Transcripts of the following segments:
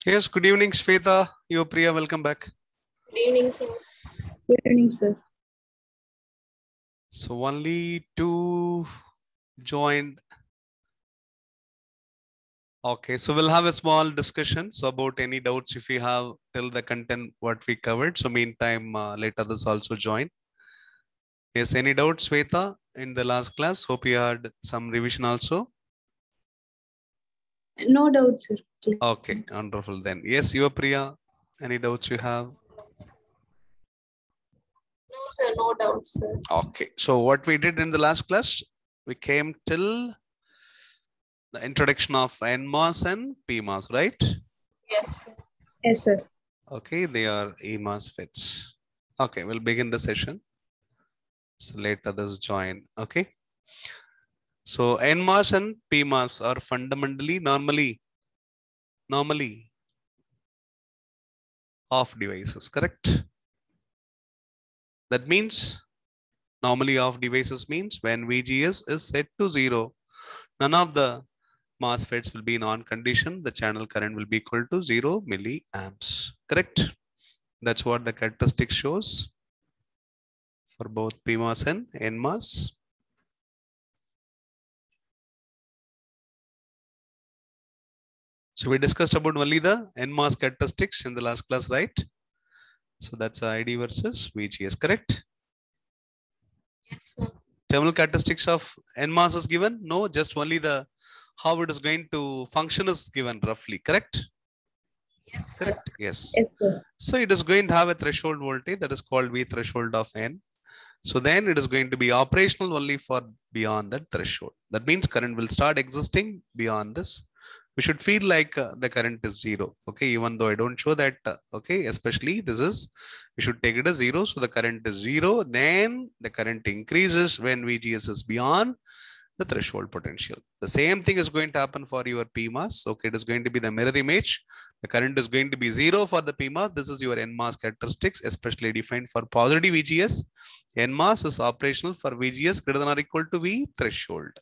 Yes, good evening, Shweta. Yo, Priya, welcome back. Good evening, sir. Good evening, sir. So only two joined. Okay, so we'll have a small discussion. So about any doubts if you have till the content what we covered. So meantime, let others also join. Yes, any doubts, Shweta, in the last class? Hope you had some revision also. No doubt, sir. Okay, wonderful then. Yes, you, Priya, any doubts you have? No, sir, no doubt, sir. Okay, so what we did in the last class, we came till the introduction of NMOS and PMOS, right? Yes, sir. Yes, sir. Okay, they are MOSFETs. Okay, we'll begin the session. So let others join. Okay. So NMOS and PMOS are fundamentally normally off devices, correct? That means normally off devices means when VGS is set to 0, none of the MOSFETs will be in on condition. The channel current will be equal to 0 milliamps. Correct? That's what the characteristic shows for both PMOS and NMOS. So we discussed about only the NMOS characteristics in the last class, right? So that's ID versus VGS, correct? Yes, sir. Terminal characteristics of NMOS is given? No, just only the how it is going to function is given roughly, correct? Yes, sir. Correct, yes. Yes, sir. So it is going to have a threshold voltage that is called V threshold of N. So then it is going to be operational only for beyond that threshold. That means current will start existing beyond this. We should feel like the current is 0. Okay, even though I don't show that. Okay, especially this is, we should take it as 0. So the current is 0. Then the current increases when VGS is beyond the threshold potential. The same thing is going to happen for your PMOS. Okay, it is going to be the mirror image. The current is going to be 0 for the PMOS. This is your NMOS characteristics, especially defined for positive VGS. NMOS is operational for VGS greater than or equal to V threshold.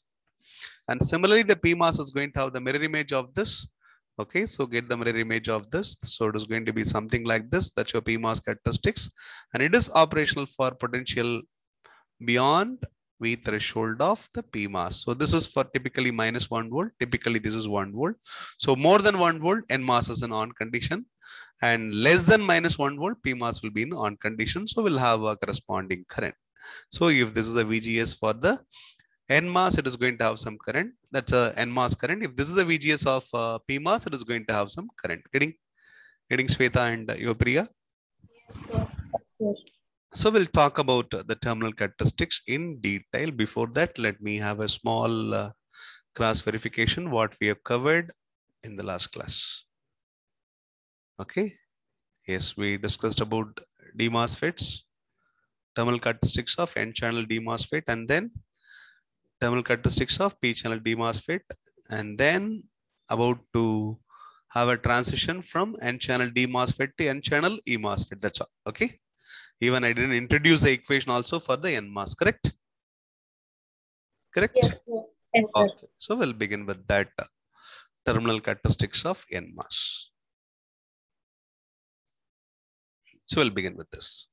And similarly, the PMOS is going to have the mirror image of this. Okay, so get the mirror image of this. So it is going to be something like this. That's your PMOS characteristics. And it is operational for potential beyond V threshold of the PMOS. So this is for typically minus 1 volt. Typically this is 1 volt. So more than 1 volt, NMOS is an on condition. And less than minus 1 volt, PMOS will be in on condition. So we'll have a corresponding current. So if this is a VGS for the NMOS, it is going to have some current. That's a NMOS current. If this is a VGS of PMOS, it is going to have some current. Getting Shweta and Priya? Yes, sir. Yes. So we'll talk about the terminal characteristics in detail. Before that, let me have a small cross verification what we have covered in the last class. Okay. Yes, we discussed about DMOSFETs, terminal characteristics of N-channel DMOSFET, and then terminal characteristics of P-channel DMOSFET, and then about to have a transition from N-channel DMOSFET to N-channel EMOSFET. That's all. Okay. Even I didn't introduce the equation also for the NMOS, correct? Correct? Yes, sir. Yes, sir. Okay. So we'll begin with that terminal characteristics of NMOS. So we'll begin with this.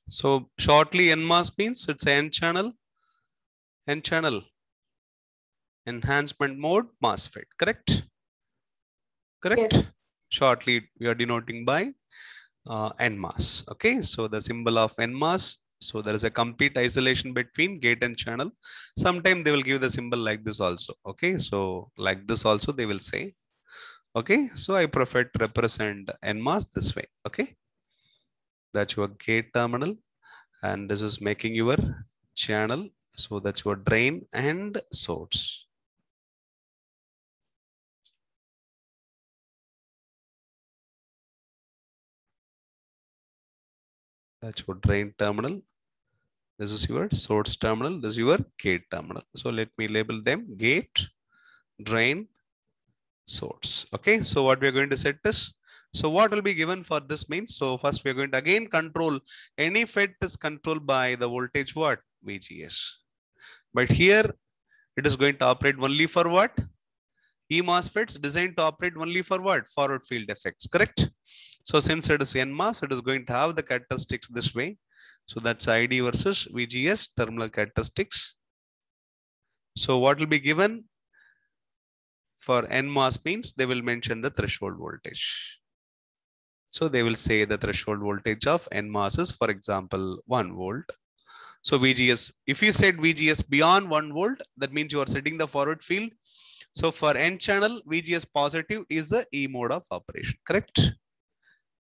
So shortly NMOS means it's N-channel enhancement mode MOSFET, correct? Correct? Yes. Shortly we are denoting by NMOS. Okay, so the symbol of NMOS. So there is a complete isolation between gate and channel. Sometimes they will give the symbol like this also. Okay, so like this also they will say. Okay, so I prefer to represent NMOS this way. Okay, that's your gate terminal, and this is making your channel. So that's your drain and source. That's your drain terminal. This is your source terminal. This is your gate terminal. So let me label them gate, drain, source. Okay. So what we are going to set this. So what will be given for this means, so first we are going to again control any FET is controlled by the voltage what? VGS. But here it is going to operate only for what? MOSFETs designed to operate only for what? Forward field effects, correct? So since it is NMOS, it is going to have the characteristics this way. So that's ID versus VGS terminal characteristics. So what will be given for NMOS means they will mention the threshold voltage. So they will say the threshold voltage of NMOS is, for example, 1 volt. So VGS, if you said VGS beyond 1 volt, that means you are setting the forward field. So for N channel, VGS positive is the E mode of operation, correct?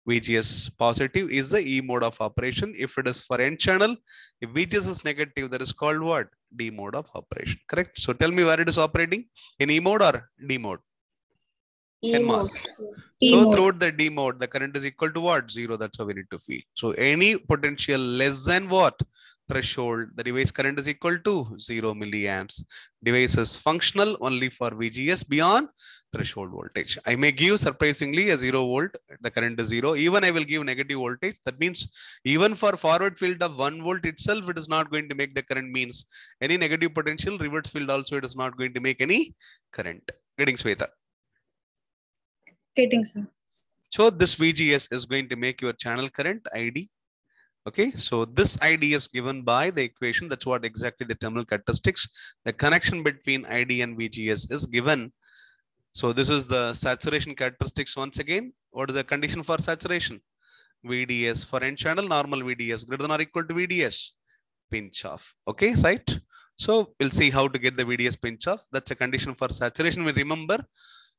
VGS positive is the E mode of operation. If it is for N channel, if VGS is negative, that is called what? D mode of operation, correct? So tell me where it is operating, in E mode or D mode? E mode. NMOS. E So mode. throughout the D mode, the current is equal to what? 0. That's how we need to feel. So any potential less than what? Threshold, the device current is equal to 0 milliamps. Device is functional only for VGS beyond threshold voltage. I may give surprisingly a 0 volt, the current is 0. Even I will give negative voltage. That means even for forward field of 1 volt itself, it is not going to make the current means any negative potential. Reverse field also, it is not going to make any current. Getting Sweta? Getting, sir. So this VGS is going to make your channel current ID. Okay, so this ID is given by the equation. That's what exactly the terminal characteristics. The connection between ID and VGS is given. So this is the saturation characteristics once again. What is the condition for saturation? VDS for N channel, normal VDS greater than or equal to VDS. Pinch off. Okay, right? So we'll see how to get the VDS pinch off. That's a condition for saturation. We remember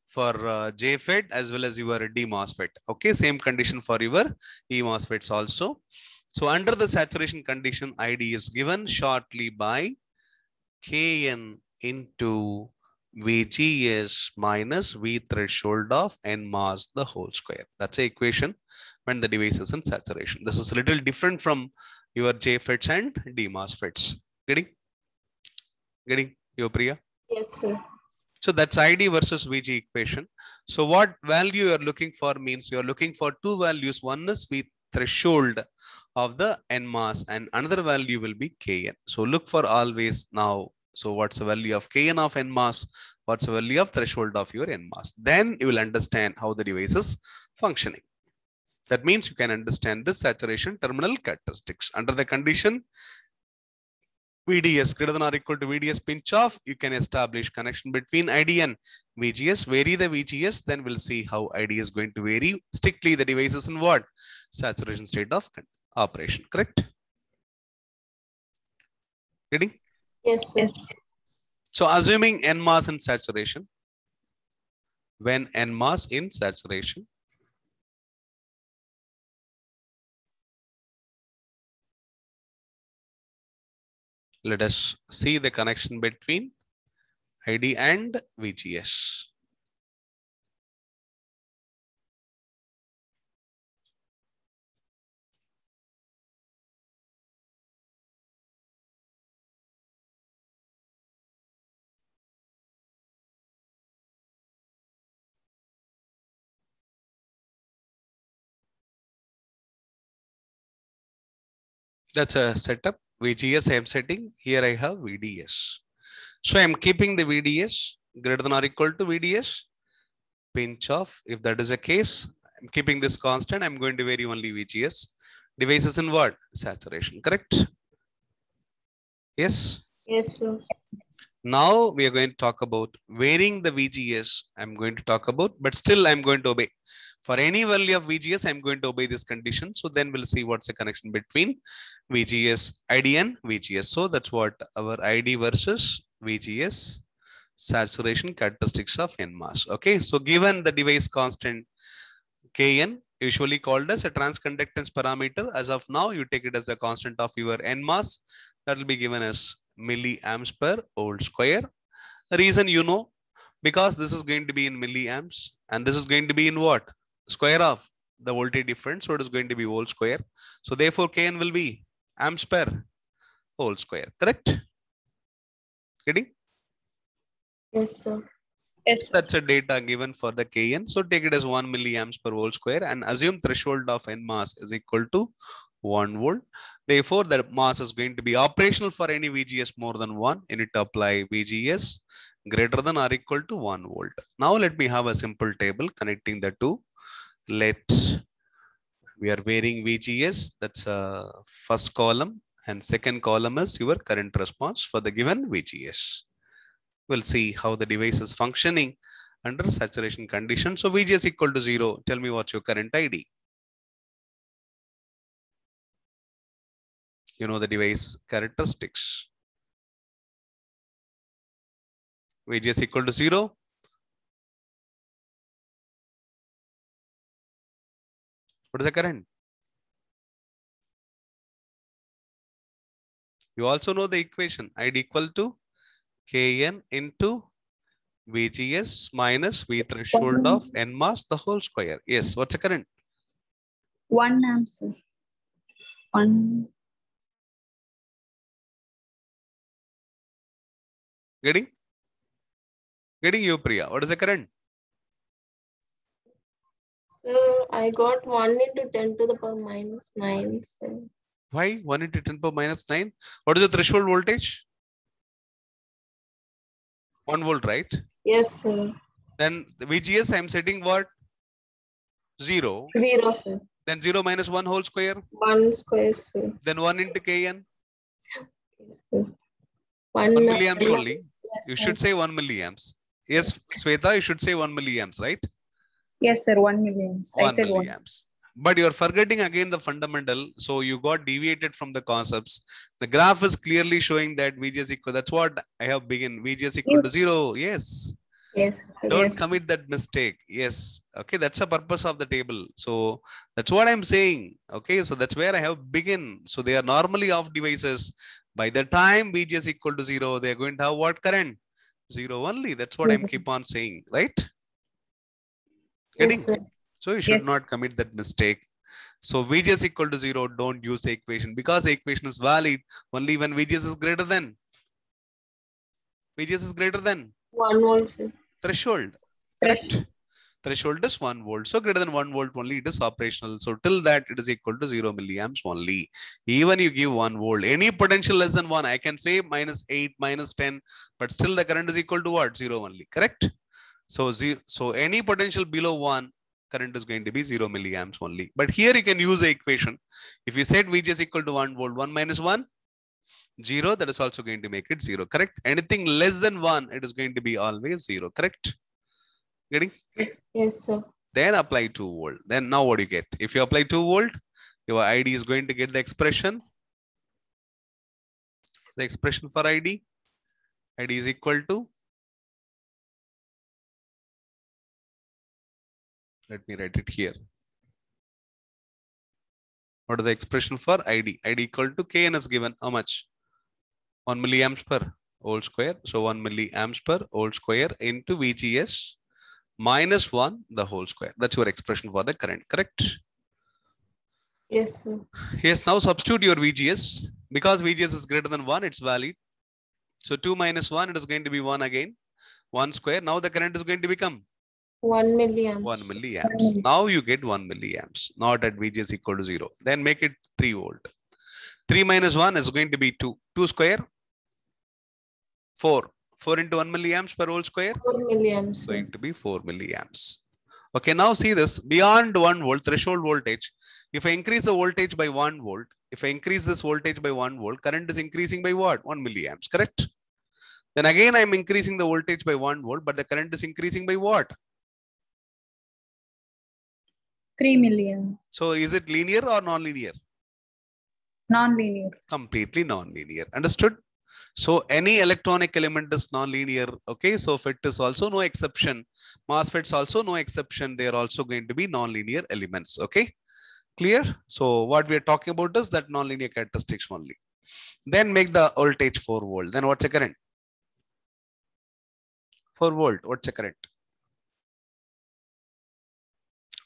for JFET as well as your D MOSFET. Okay, same condition for your E MOSFETs also. So under the saturation condition, ID is given shortly by Kn into VGS minus V threshold of NMOS the whole square. That's the equation when the device is in saturation. This is a little different from your JFETs and D MOSFETs. Getting your Priya? Yes, sir. So that's ID versus VG equation. So what value you are looking for means you are looking for two values. One is V threshold of the NMOS and another value will be Kn. So look for always now. So what's the value of Kn of NMOS? What's the value of threshold of your NMOS? Then you will understand how the device is functioning. That means you can understand this saturation terminal characteristics. Under the condition VDS greater than or equal to VDS pinch off, you can establish connection between ID and VGS. Vary the VGS, then we'll see how ID is going to vary. Strictly the device is in what? Saturation state of operation, correct? Getting? Yes, sir. So assuming NMOS in saturation, when NMOS in saturation, let us see the connection between ID and VGS. That's a setup. VGS I am setting. Here I have VDS. So I am keeping the VDS greater than or equal to VDS. Pinch off. If that is the case, I'm keeping this constant. I'm going to vary only VGS. Device is in what? Saturation, correct? Yes? Yes, sir. Now we are going to talk about varying the VGS. I'm going to talk about, but still I'm going to obey. For any value of VGS, I'm going to obey this condition. So then we'll see what's the connection between VGS, ID and VGS. So that's what our ID versus VGS saturation characteristics of NMOS. Okay, so given the device constant Kn, usually called as a transconductance parameter, as of now, you take it as a constant of your NMOS. That will be given as milliamps per volt square. The reason you know, because this is going to be in milliamps and this is going to be in what? Square of the voltage difference. So it is going to be volt square. So therefore Kn will be amps per whole square. Correct? Getting? Yes, sir. Yes, sir. That's a data given for the Kn. So take it as 1 milliamps per whole square and assume threshold of N mass is equal to 1 volt. Therefore, the mass is going to be operational for any VGS more than 1. You need to apply VGS greater than or equal to 1 volt. Now let me have a simple table connecting the two. We are varying VGS. That's first column, and second column is your current response for the given VGS. We'll see how the device is functioning under saturation condition. So VGS equal to 0. Tell me what's your current ID. You know the device characteristics. VGS equal to 0. What is the current? You also know the equation. ID equal to Kn into VGS minus V threshold of N mass the whole square. Yes, what's the current? 1 amp, sir. 1. Getting you, Priya. What is the current? Sir, I got 1 into 10 to the power minus 9, sir. Why 1 into 10 power minus 9? What is the threshold voltage? 1 volt, right? Yes, sir. Then the VGS I'm setting what? 0. 0, sir. Then 0 minus 1 whole square. 1 square, sir. Then 1 into Kn. Yes, sir. 1 milliamps only. Yes, You sir. should say 1 milliamps. Yes, Sweta, you should say 1 milliamps, right? Yes, sir. 1 milliamps. 1 I said 1. milliamps. But you're forgetting again the fundamental. So you got deviated from the concepts. The graph is clearly showing that VGS equal. That's what I have begin. VGS equal to 0. Yes. Yes, sir. Don't Yes. commit that mistake. Yes. Okay. That's the purpose of the table. So that's what I'm saying. Okay. So that's where I have begin. So they are normally off devices. By the time VGS equal to 0, they're going to have what current? 0 only. That's what I'm keep on saying. Right? Getting? Yes, sir. So you should Yes. not commit that mistake. So VGS equal to 0, don't use the equation because the equation is valid only when VGS is greater than. VGS is greater than 1 volt, sir. threshold. Correct. Threshold is 1 volt. So greater than 1 volt only it is operational. So till that it is equal to 0 milliamps only. Even you give 1 volt, any potential less than 1, I can say minus 8, minus 10, but still the current is equal to what? 0 only. Correct. So any potential below 1, current is going to be 0 milliamps only. But here you can use the equation. If you set VGS equal to 1 volt, 1 minus 1, 0, that is also going to make it 0. Correct. Anything less than 1, it is going to be always 0. Correct. Getting? Yes, sir. Then apply 2 volt. Then now what do you get? If you apply 2 volt, your ID is going to get the expression. The expression for ID. ID is equal to. Let me write it here. What is the expression for ID? ID equal to Kn is given. How much? 1 milliamps per whole square. So 1 milliamps per whole square into VGS minus 1 the whole square. That's your expression for the current. Correct? Yes, sir. Yes, now substitute your VGS. Because VGS is greater than 1, it's valid. So 2 minus 1, it is going to be 1 again. 1 square. Now the current is going to become 1 milliamps. 1 milliamps. Now you get 1 milliamps, not at VGS equal to 0. Then make it 3 volt. 3 minus 1 is going to be 2. 2 square, 4. 4 into 1 milliamps per whole square. 4 milliamps, sir. Going to be 4 milliamps. Okay, now see this. Beyond 1 volt, threshold voltage. If I increase the voltage by 1 volt, if I increase this voltage by 1 volt, current is increasing by what? 1 milliamps, correct? Then again, I'm increasing the voltage by 1 volt, but the current is increasing by what? 3 milliamps. So is it linear or non-linear? Non-linear. Completely non-linear. Understood? So any electronic element is non-linear. Okay, so FET is also no exception. MOSFETs also no exception. They are also going to be non-linear elements. Okay, clear? So what we are talking about is that non-linear characteristics only. Then make the voltage 4 volt. Then what's the current? 4 volt. What's the current?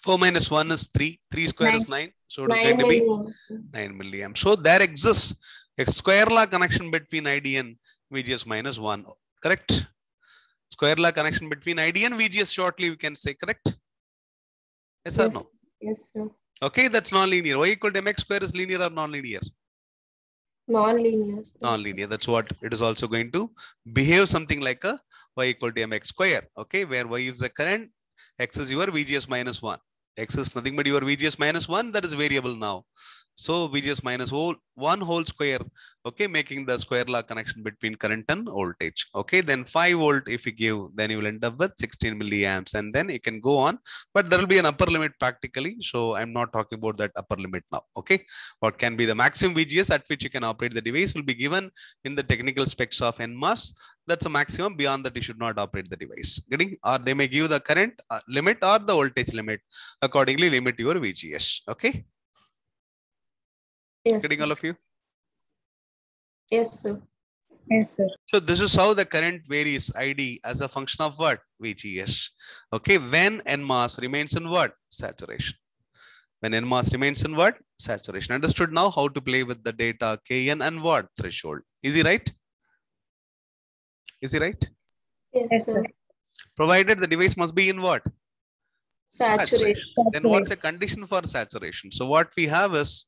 4 minus 1 is 3. 3 square is 9. So it is 9 going to be milliamps. 9 milliamps. So there exists a square law connection between ID and VGS minus 1. Correct? Square law connection between ID and VGS shortly we can say, correct? Yes or Yes. no? Yes, sir. Okay, that's non-linear. Y equal to mx square is linear or non-linear? Non-linear. Sir. Non-linear. That's what it is also going to behave something like a y equal to mx square. Okay, where y is the current, x is your VGS minus 1. X is nothing but your VGS minus 1, that is variable now. So VGS minus 1 whole square, okay, making the square law connection between current and voltage. Okay, then 5 volt if you give, then you will end up with 16 milliamps, and then you can go on, but there will be an upper limit practically. So I'm not talking about that upper limit now. Okay, what can be the maximum VGS at which you can operate the device will be given in the technical specs of NMOS. That's a maximum. Beyond that, you should not operate the device. Getting? Or they may give the current limit or the voltage limit. Accordingly, limit your VGS. Okay. Yes. Getting Sir. all of you? Yes, sir. Yes, sir. So this is how the current varies ID as a function of what? VGS. Okay. When NMOS remains in what? Saturation. When NMOS remains in what? Saturation. Understood now how to play with the data Kn and what? Threshold. Is he right? Is he right? Yes, Yes, sir. sir. Provided the device must be in what? Saturation. Then what's a condition for saturation? So what we have is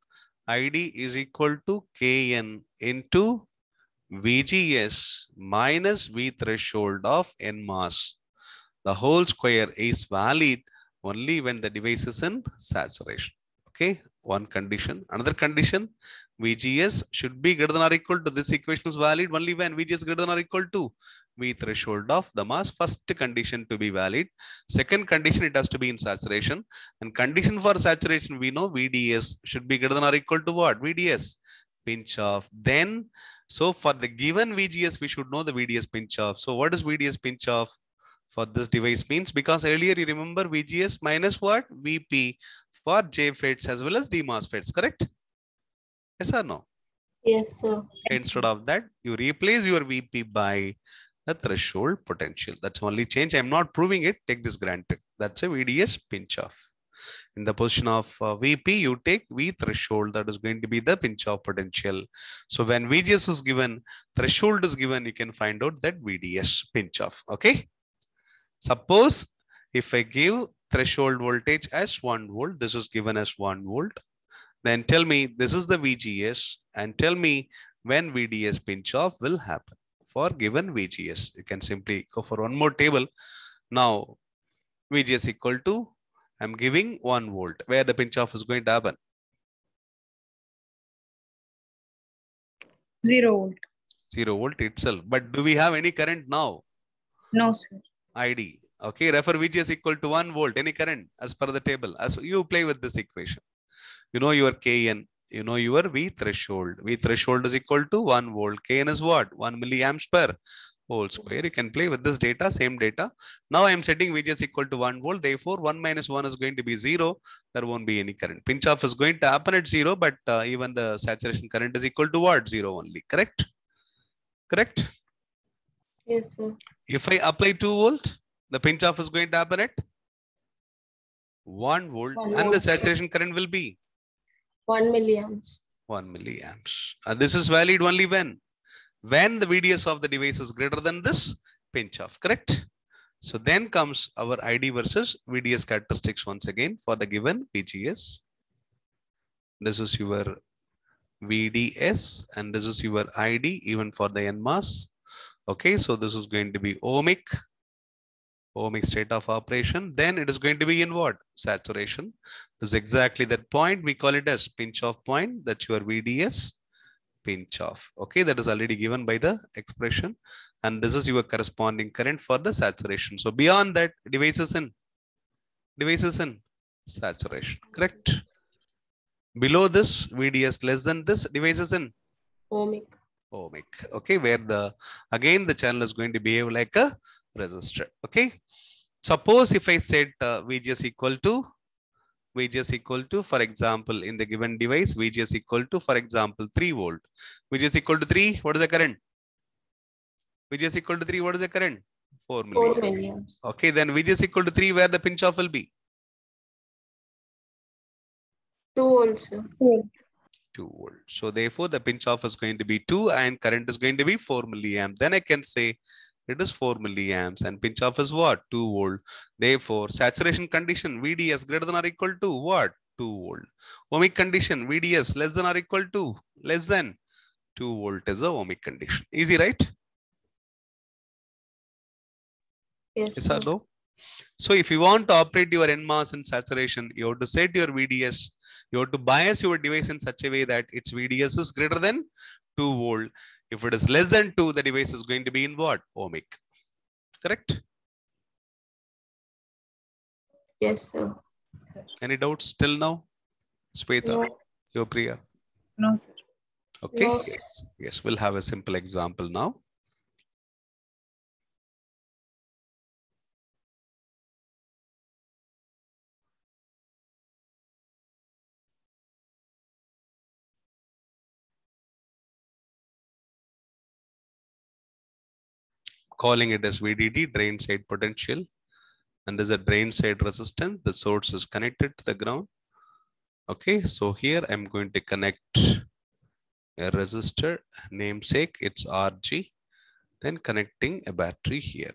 ID is equal to Kn into VGS minus V threshold of NMOS. The whole square is valid only when the device is in saturation. Okay, one condition. Another condition, VGS should be greater than or equal to, this equation is valid only when VGS greater than or equal to V threshold of the mass. First condition to be valid. Second condition, it has to be in saturation. And condition for saturation, we know VDS should be greater than or equal to what? VDS pinch off. Then, so for the given VGS, we should know the VDS pinch off. So what is VDS pinch off for this device means? Because earlier you remember VGS minus what? VP for JFETs as well as DMOSFETs, correct? Yes or no? Yes, sir. Instead of that, you replace your VP by the threshold potential. That's only change. I'm not proving it. Take this granted. That's a VDS pinch off. In the position of VP, you take V threshold. That is going to be the pinch off potential. So when VGS is given, threshold is given, you can find out that VDS pinch off. Okay. Suppose if I give threshold voltage as 1 volt, this is given as 1 volt. Then tell me this is the VGS and tell me when VDS pinch off will happen for given VGS. You can simply go for one more table. Now VGS equal to, I'm giving 1 volt, where the pinch off is going to happen. 0 volt. 0 volt itself. But do we have any current now? No, sir. ID. Okay, refer VGS equal to 1 volt. Any current as per the table. As you play with this equation. You know your Kn, you know your V threshold. V threshold is equal to 1 volt. Kn is what? 1 milliamps per whole square. You can play with this data, same data. Now I am setting VGS equal to 1 volt. Therefore, 1 minus 1 is going to be 0. There won't be any current. Pinch off is going to happen at 0, but even the saturation current is equal to what? 0 only. Correct? Correct? Yes, sir. If I apply 2 volt, the pinch off is going to happen at 1 volt, 1 and volt. the saturation current will be 1 milliamps. 1 milliamps. This is valid only when the VDS of the device is greater than this pinch off, correct? So then comes our ID versus VDS characteristics once again for the given VGS. This is your VDS and this is your ID even for the NMOS. Okay, so this is going to be ohmic state of operation. Then it is going to be in what? Saturation. This is exactly that point. We call it as pinch off point. That's your VDS pinch off. Okay, that is already given by the expression. And this is your corresponding current for the saturation. So beyond that, device is in saturation, correct? Below this, VDS less than this, device is in Ohmic. Okay, where again the channel is going to behave like a resistor. Okay, suppose if I set VGS equal to, for example, in the given device, VGS equal to, for example, 3 volt. VGS equal to 3, what is the current? VGS equal to 3, what is the current? 4 milliamps. 4 milliamps. Okay, then VGS equal to 3, where the pinch off will be? 2 volts, sir. 2 volt. So therefore, the pinch off is going to be 2 and current is going to be 4 milliamp. Then I can say it is 4 milliamps and pinch off is what? 2 volt. Therefore, saturation condition VDS greater than or equal to what? 2 volt. Ohmic condition VDS less than or equal to less than 2 volt is a ohmic condition. Easy, right? Yes, Yes sir. or no? So if you want to operate your NMOS in saturation, you have to set your VDS, you have to bias your device in such a way that its VDS is greater than 2 volt. If it is less than 2, the device is going to be in what? Ohmic. Correct? Yes, sir. Any doubts till now? Sweta, No, Yopriya. No, sir. Okay. No. Yes. Yes. We'll have a simple example now. Calling it as VDD, drain side potential. And there's a drain side resistance. The source is connected to the ground. Okay. So here I'm going to connect a resistor, namesake, it's RG. Then connecting a battery here.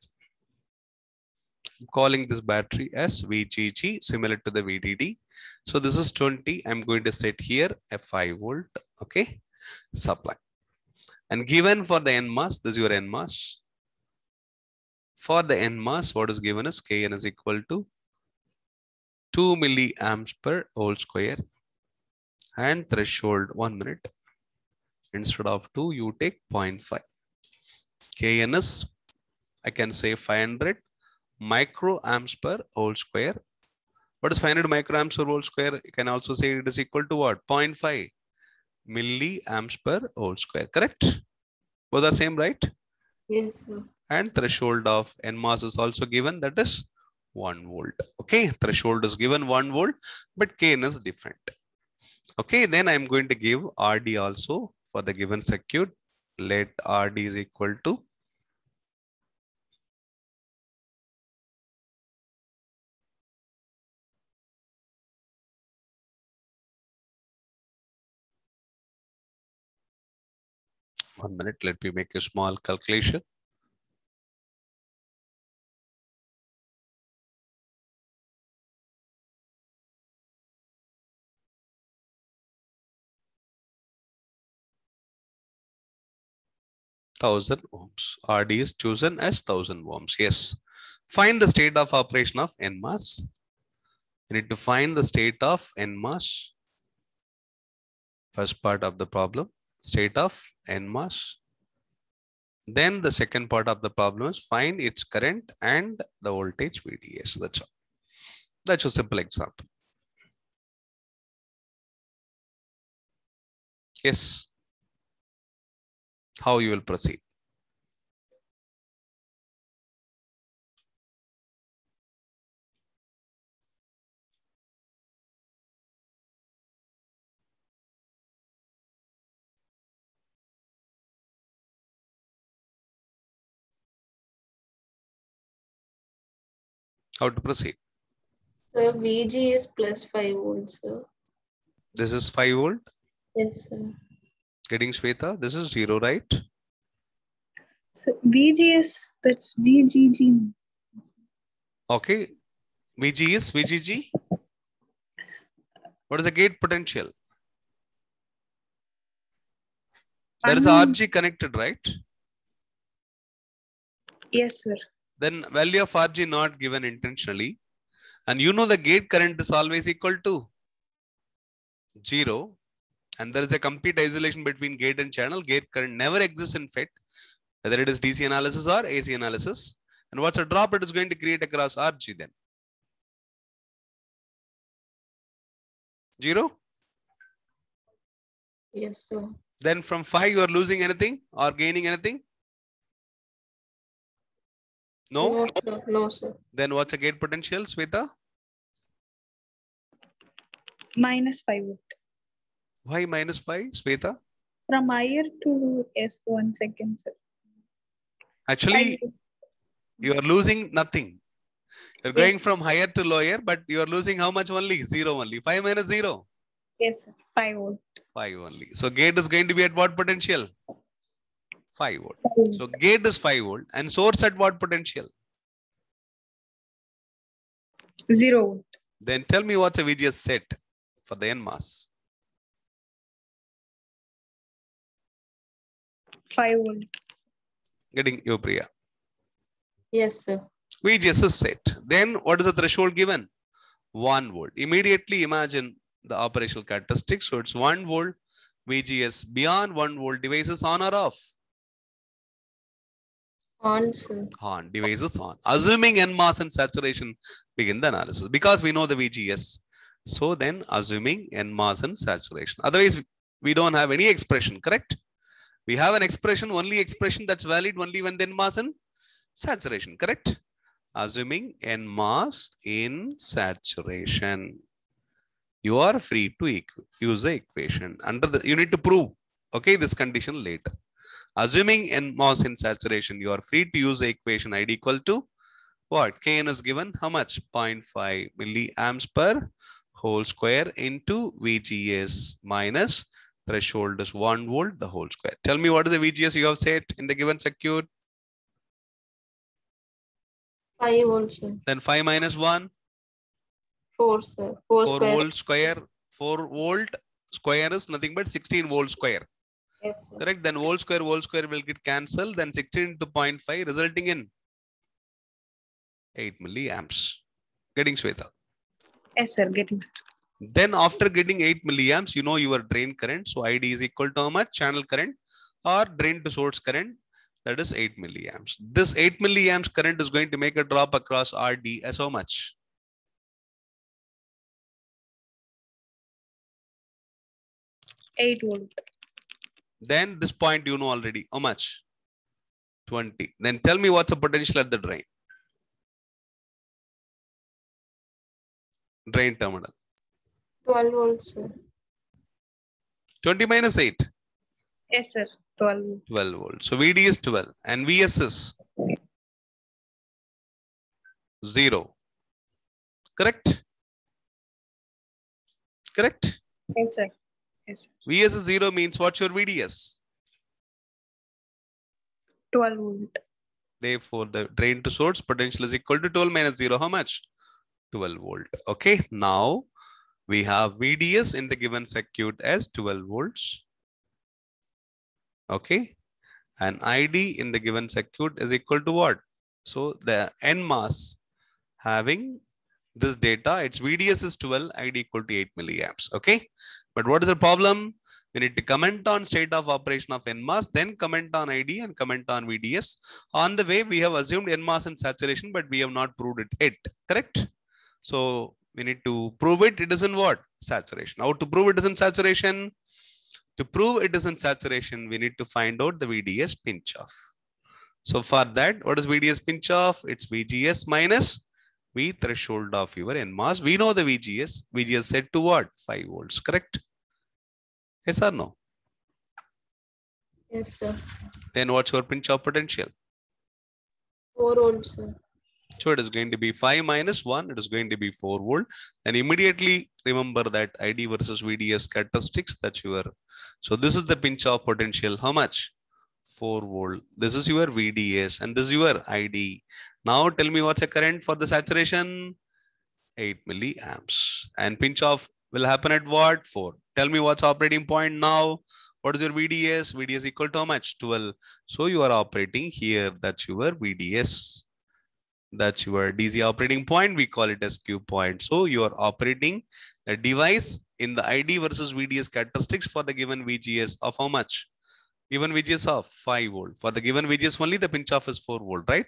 I'm calling this battery as VGG, similar to the VDD. So this is 20. I'm going to set here a 5 volt, okay, supply. And given for the NMOS, this is your NMOS. For the NMOS, what is given is Kn is equal to 2 milliamps per whole square and threshold 1 minute. Instead of 2, you take 0.5. Kn is, I can say 500 microamps per whole square. What is 500 microamps per whole square? You can also say it is equal to what? 0.5 milliamps per whole square. Correct? Both are same, right? yes, sir. And threshold of NMOS is also given, that is 1 volt. Okay, threshold is given 1 volt, but Kn is different. Okay, then I'm going to give RD also for the given circuit. Let RD is equal to 1 minute. Let me make a small calculation. Thousand ohms. RD is chosen as 1000 ohms. Yes. Find the state of operation of NMOS. You need to find the state of NMOS. First part of the problem, state of NMOS. Then the second part of the problem is find its current and the voltage VDS. That's all. That's a simple example. Yes. How you will proceed? How to proceed? So VG is plus 5 volts, sir. This is 5 volt. Yes, sir. Getting Shweta. This is 0, right? So VGS, that's VGG. Okay. VG is VGG. What is the gate potential? There is Unknown. RG connected, right? Yes, sir. Then value of RG not given intentionally. And you know the gate current is always equal to 0. And there is a complete isolation between gate and channel. Gate current never exists in FET, whether it is DC analysis or AC analysis. And what's a drop it is going to create across RG then? 0? Yes, sir. Then from 5 you are losing anything or gaining anything? No? No, sir. No, sir. Then what's a gate potential, Sweta? Minus 5 volt. Why minus 5, Sweta? From higher to S, 1 second, sir. Actually, you are losing nothing. You're going from higher to lower, but you are losing how much only? 0 only. 5 minus 0. Yes, sir. 5 volt. 5 only. So gate is going to be at what potential? 5 volt. 5 volt. So gate is 5 volt and source at what potential? 0 volt. Then tell me what's a VGS set for the NMOS? 5 volt. Getting you, Priya. Yes, sir. VGS is set. Then what is the threshold given? 1 volt. Immediately imagine the operational characteristics. So it's 1 volt VGS. Beyond 1 volt, device is on or off? On, sir. On. Device is on. Assuming NMOS and saturation, begin the analysis. Because we know the VGS. So then assuming NMOS and saturation. Otherwise, we don't have any expression, correct? We have an expression, only expression that's valid only when the NMOS and saturation, correct? Assuming NMOS in saturation, you are free to use the equation. You need to prove, okay, this condition later. Assuming NMOS in saturation, you are free to use the equation ID equal to what? Kn is given how much? 0.5 milliamps per whole square into VGS minus threshold is 1 volt the whole square. Tell me what is the VGS you have set in the given circuit? 5 volts, sir. Then 5 minus 1? 4, sir. 4 4 square. volt square. 4 volt square is nothing but 16 volt square. Yes, sir. Correct? Then volt square will get cancelled. Then 16 into 0.5 resulting in 8 milliamps. Getting Shweta? Yes, sir. Getting. Then after getting 8 milliamps, you know your drain current. So ID is equal to how much? Channel current or drain to source current. That is 8 milliamps. This 8 milliamps current is going to make a drop across RD as how much? $8 volt. Then this point you know already. How much? 20. Then tell me what's the potential at the drain. Drain terminal. 12 volts, sir. 20 minus 8. Yes, sir. 12 volt. 12 volts. So VD is 12 and VS is 0. Correct? Correct? Yes, sir. Yes, sir. VS is 0 means what's your VDS? 12 volt. Therefore, the drain to source potential is equal to 12 minus 0. How much? 12 volt. Okay. Now we have VDS in the given circuit as 12 volts. Okay. And ID in the given circuit is equal to what? So the NMOS having this data, its VDS is 12, ID equal to 8 milliamps. Okay. But what is the problem? We need to comment on state of operation of NMOS, then comment on ID and comment on VDS. On the way, we have assumed NMOS in saturation, but we have not proved it yet. Correct? So we need to prove it. It is in what? Saturation. How to prove it is in saturation? To prove it is in saturation, we need to find out the VDS pinch off. So for that, what is VDS pinch off? It's VGS minus V threshold of your NMOS. We know the VGS. VGS set to what? 5 volts. Correct? Yes or no? Yes, sir. Then what's your pinch off potential? 4 volts, sir. So it is going to be 5 minus 1. It is going to be 4 volt. And immediately remember that ID versus VDS characteristics. That's your. So this is the pinch off potential. How much? 4 volt. This is your VDS and this is your ID. Now tell me what's the current for the saturation? 8 milliamps. And pinch off will happen at what? 4. Tell me what's operating point now. What is your VDS? VDS equal to how much? 12. So you are operating here. That's your VDS. That's your DC operating point. We call it as Q point. So you are operating the device in the ID versus VDS characteristics for the given VGS of how much? Given VGS of 5 volt. For the given VGS only, the pinch off is 4 volt, right?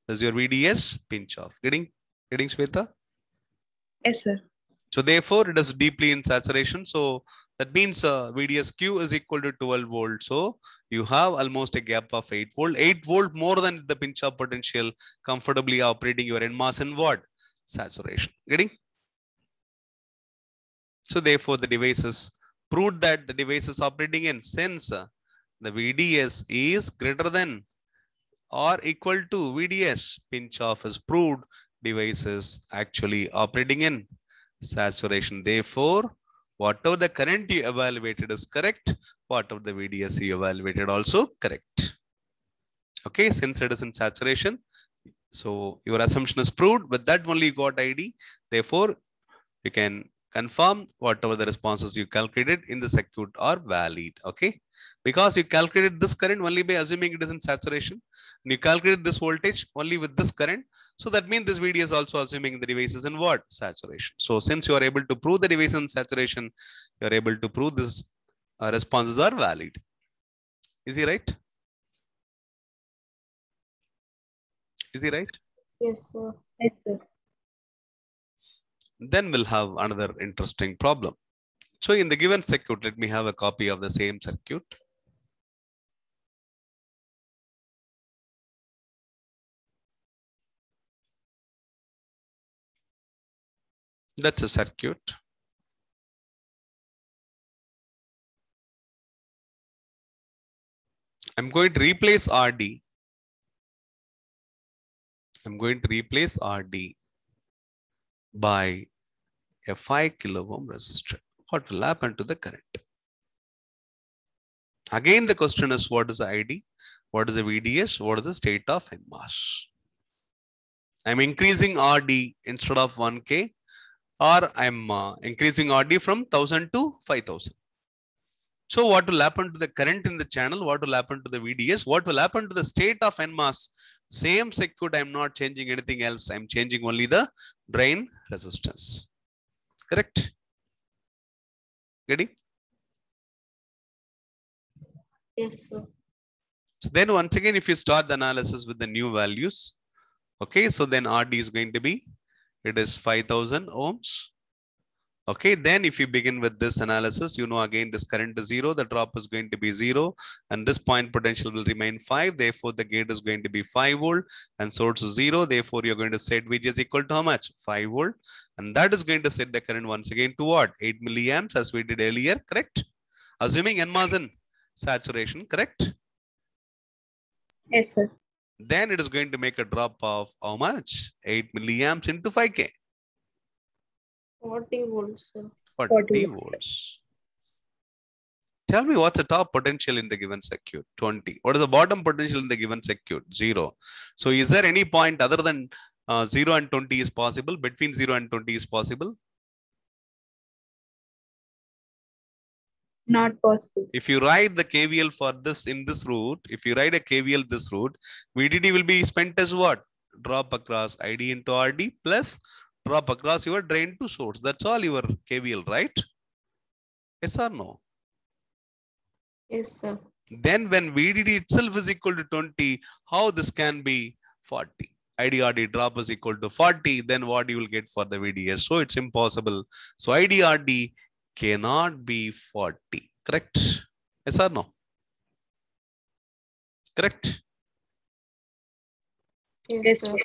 That's your VDS pinch off. Getting Shweta? Yes, sir. So therefore, it is deeply in saturation. So that means VDS Q is equal to 12 volt. So you have almost a gap of 8 volt. 8 volt more than the pinch off potential, comfortably operating your NMOS in what? Saturation. Getting? So therefore, the device is proved that the device is operating in since the VDS is greater than or equal to VDS. Pinch off is proved. Device is actually operating in saturation. Therefore, Whatever the current you evaluated is correct. Whatever the VDS you evaluated also correct. Okay, since it is in saturation, so your assumption is proved. With that only you got ID. Therefore, you can confirm whatever the responses you calculated in the circuit are valid. Okay, because you calculated this current only by assuming it is in saturation, and you calculated this voltage only with this current. So that means this VD is also assuming the device is in what? Saturation. So since you are able to prove the device in saturation, you are able to prove this responses are valid. Is he right? Is he right? Yes, sir. Yes, sir. Then we'll have another interesting problem. So in the given circuit, let me have a copy of the same circuit. That's a circuit. I'm going to replace RD. I'm going to replace RD by a 5 kilo ohm resistor. What will happen to the current? Again, the question is, what is the ID? What is the VDS? What is the state of NMOS? I'm increasing RD instead of 1K, or I'm increasing RD from 1000 to 5000. So what will happen to the current in the channel? What will happen to the VDS? What will happen to the state of NMOS? Same circuit, I'm not changing anything else. I'm changing only the drain resistance. Correct? Getting? Yes, sir. So then once again, if you start the analysis with the new values, okay, so then RD is going to be, it is 5000 ohms. Okay, then if you begin with this analysis, you know, again, this current is 0, the drop is going to be 0, and this point potential will remain 5. Therefore, the gate is going to be 5 volt and source is 0. Therefore, you're going to set VG is equal to how much? 5 volt. And that is going to set the current once again to what? 8 milliamps as we did earlier, correct? Assuming NMOS in saturation, correct? Yes, sir. Then it is going to make a drop of how much? 8 milliamps into 5K. 40 volts, sir. 40 volts. Tell me what's the top potential in the given circuit? 20. What is the bottom potential in the given circuit? 0. So is there any point other than 0 and 20 is possible? Between 0 and 20 is possible? Not possible. If you write the KVL for this in this route, if you write a KVL this route, VDD will be spent as what? Drop across ID into RD plus drop across your drain to source. That's all your KVL, right? Yes or no? Yes, sir. Then when VDD itself is equal to 20, how this can be 40? IDRD drop is equal to 40, then what you will get for the VDS? So it's impossible. So IDRD cannot be 40, correct? Yes or no? Correct? Yes, sir.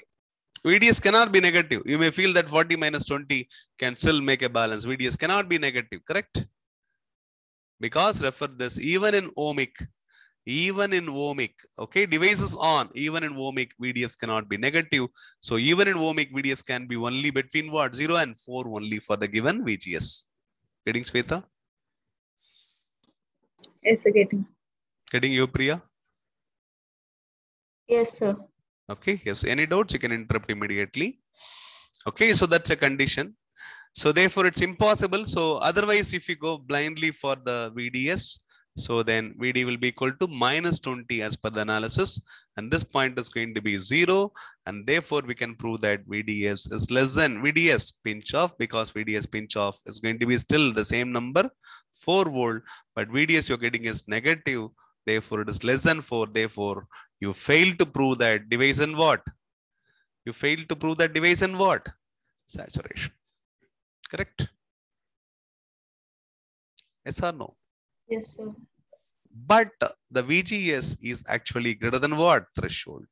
VDS cannot be negative. You may feel that 40 minus 20 can still make a balance. VDS cannot be negative, correct? Because refer this, even in ohmic, okay, device is on, even in ohmic, VDS cannot be negative. So even in ohmic, VDS can be only between what? 0 and 4 only for the given VGS. Getting Sweta? Yes, sir. Getting you, Priya? Yes, sir. Okay, yes. Any doubts, you can interrupt immediately. Okay, so that's a condition. So therefore, it's impossible. So otherwise, if you go blindly for the VDS, so then VD will be equal to minus 20 as per the analysis. And this point is going to be 0. And therefore, we can prove that VDS is less than VDS pinch off, because VDS pinch off is going to be still the same number, 4 volt. But VDS you're getting is negative. Therefore, it is less than 4. Therefore, you fail to prove that device in what? You fail to prove that device in what? Saturation. Correct? Yes or no? Yes, sir. But the VGS is actually greater than what? Threshold.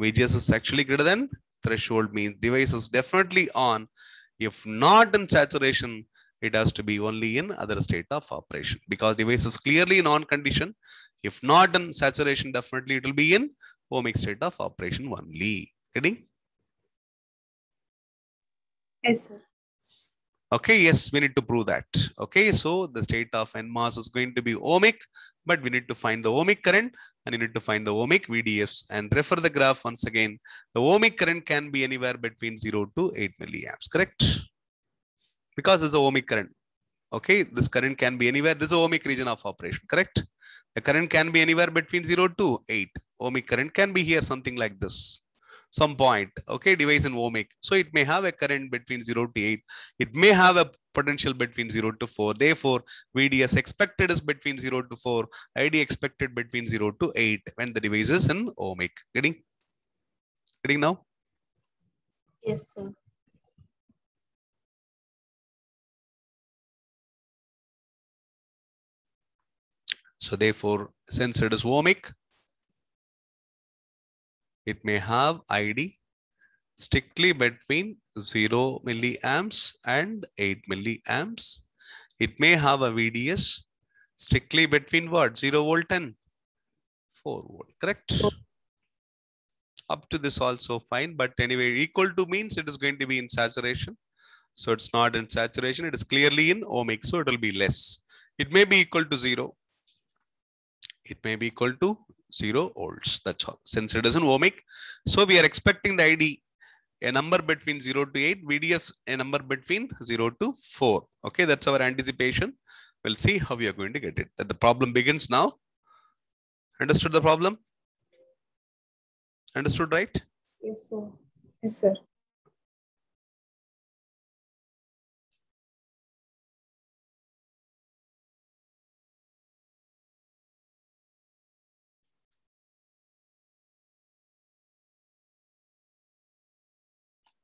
VGS is actually greater than threshold, means device is definitely on. If not in saturation, it has to be only in other state of operation, because device is clearly in on condition. If not in saturation, definitely it will be in ohmic state of operation only. Getting? Yes, sir. Okay, yes, we need to prove that. Okay, so the state of NMOS is going to be ohmic, but we need to find the ohmic current and you need to find the ohmic VDFs and refer the graph once again. The ohmic current can be anywhere between 0 to 8 milliamps, correct? Because it's a ohmic current. Okay, this current can be anywhere. This is ohmic region of operation, correct? The current can be anywhere between 0 to 8. Ohmic current can be here, something like this. Some point, okay, device in ohmic. So it may have a current between 0 to 8. It may have a potential between 0 to 4. Therefore, VDS expected is between 0 to 4. ID expected between 0 to 8 when the device is in ohmic. Getting now? Yes, sir. So therefore, since it is ohmic, it may have ID strictly between 0 milliamps and 8 milliamps. It may have a VDS strictly between what? 0 volt and 4 volt, correct? Up to this also fine, but anyway, equal to means it is going to be in saturation. So it's not in saturation, it is clearly in ohmic, so it will be less. It may be equal to 0. It may be equal to 0 volts, that's all. Since it is in ohmic, so we are expecting the ID a number between 0 to 8, VDS a number between 0 to 4. Okay, that's our anticipation. We'll see how we are going to get it. That the problem begins now. Understood the problem? Understood, right? Yes, sir. Yes, sir.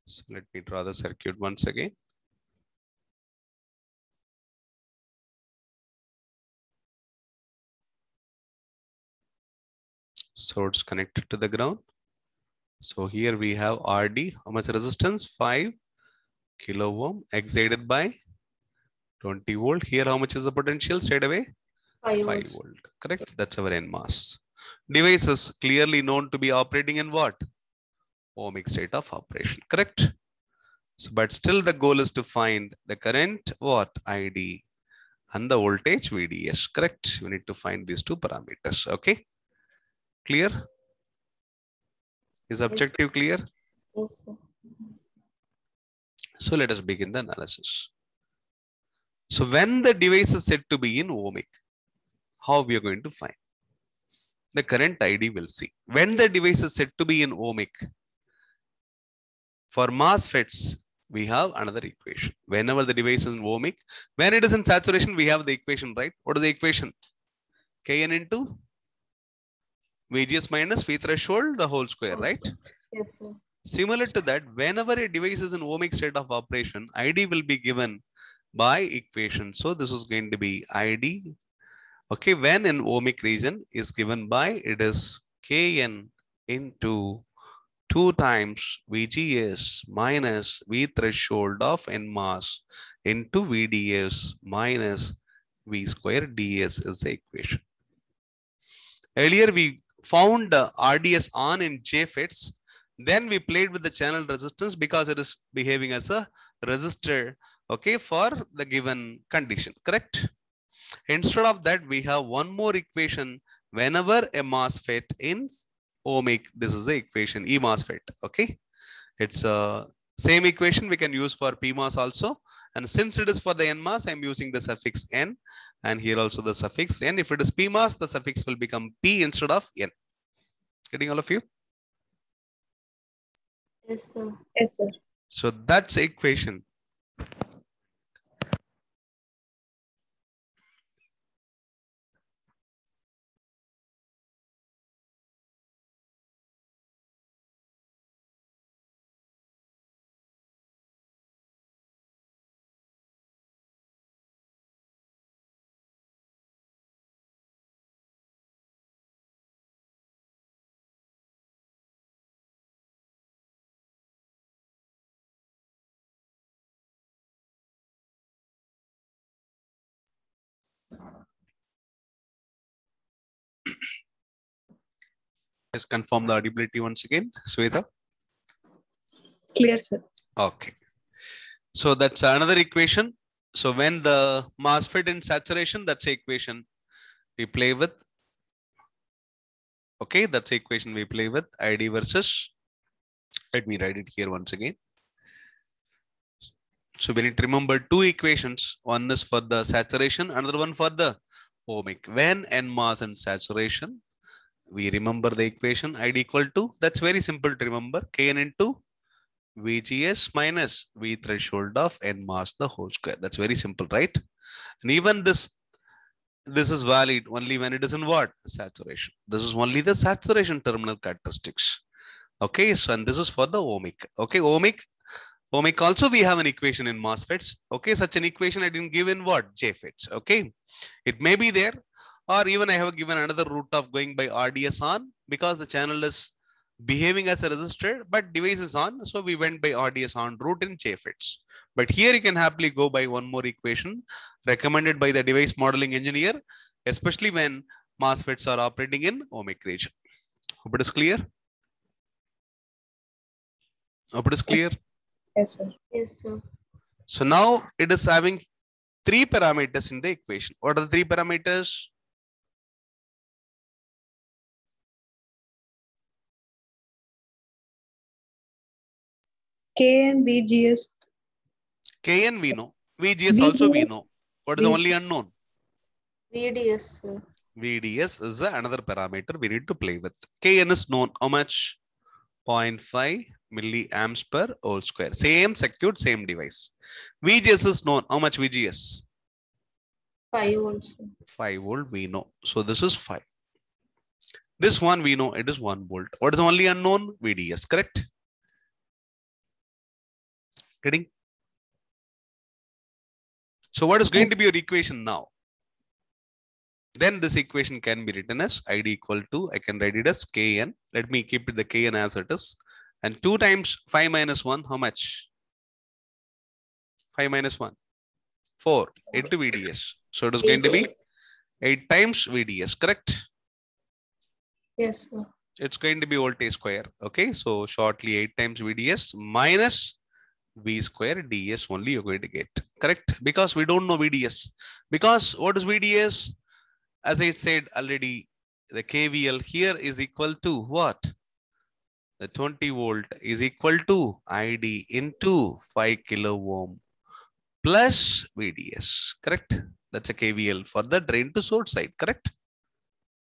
So let me draw the circuit once again. So it's connected to the ground. So here we have RD, how much resistance? 5 kilo ohm, excited by 20 volt. Here, how much is the potential? Straight away? 5 volts. volt. Correct? That's our NMOS. Device is clearly known to be operating in what? Ohmic state of operation. Correct? So, but still the goal is to find the current, what? ID, and the voltage VDS. Correct? We need to find these two parameters. Okay? Clear? Is objective clear? Yes, sir. So let us begin the analysis. So when the device is said to be in ohmic, how we are going to find? The current ID will see. When the device is said to be in ohmic, for MOSFETs, we have another equation. Whenever the device is in ohmic, when it is in saturation, we have the equation, right? What is the equation? Kn into VGS minus V threshold, the whole square, right? Yes, sir. Similar to that, whenever a device is in ohmic state of operation, ID will be given by equation. So this is going to be ID. Okay, when in ohmic region is given by, it is Kn into 2 times VGS minus V threshold of NMOS into VDS minus V square ds is the equation. Earlier we found RDS on in JFETs. Then we played with the channel resistance because it is behaving as a resistor, okay, for the given condition, correct? Instead of that, we have one more equation. Whenever a MOSFET in ohmic, this is the equation, E MOSFET, okay? It's a same equation we can use for PMOS also. And since it is for the NMOS, I'm using the suffix N. And here also the suffix N. If it is PMOS, the suffix will become P instead of N. Getting all of you? Yes, sir. Yes, sir. So that's the equation. Let's confirm the audibility once again. Sweta? Clear, sir. Okay. So that's another equation. So when the MOSFET in saturation, that's the equation we play with. Okay, that's the equation we play with. ID versus, let me write it here once again. So we need to remember two equations. One is for the saturation, another one for the ohmic. When NMOS in saturation, we remember the equation ID equal to, that's very simple to remember, Kn into VGS minus V threshold of NMOS the whole square. That's very simple, right? And even this is valid only when it is in what? Saturation. This is only the saturation terminal characteristics. Okay, so and this is for the ohmic. Okay, ohmic also we have an equation in MOSFETs. Okay, such an equation I didn't give in what? JFETs. Okay, it may be there, or even I have given another route of going by RDS on because the channel is behaving as a resistor, but device is on. So we went by RDS on route in JFETs. But here you can happily go by one more equation recommended by the device modeling engineer, especially when MOSFETs are operating in ohmic region. Hope it is clear. Hope it is clear. Yes, sir. Yes, sir. So now it is having three parameters in the equation. What are the three parameters? K and VGS. Kn we know. VGS also we know. What is the only unknown? VDS, sir. VDS is another parameter we need to play with. Kn is known. How much? 0.5 milliamps per whole square. Same circuit, same device. VGS is known. How much VGS? 5 volts, sir. 5 volt we know. So this is 5. This one we know it is 1 volt. What is the only unknown? VDS, correct? Getting? So what is going to be your equation now? Then this equation can be written as ID equal to, I can write it as Kn. Let me keep it the Kn as it is. And 2 times 5 minus 1, how much? 5 minus 1. 4 into VDS. So it is going to be 8 times VDS, correct? Yes, sir. It's going to be voltage square. Okay, so shortly 8 times VDS minus V square DS only you're going to get, correct? Because we don't know VDS. Because what is VDS? As I said already, the KVL here is equal to what? The 20 volt is equal to ID into 5 kilo ohm plus VDS, correct? That's a KVL for the drain to source side, correct?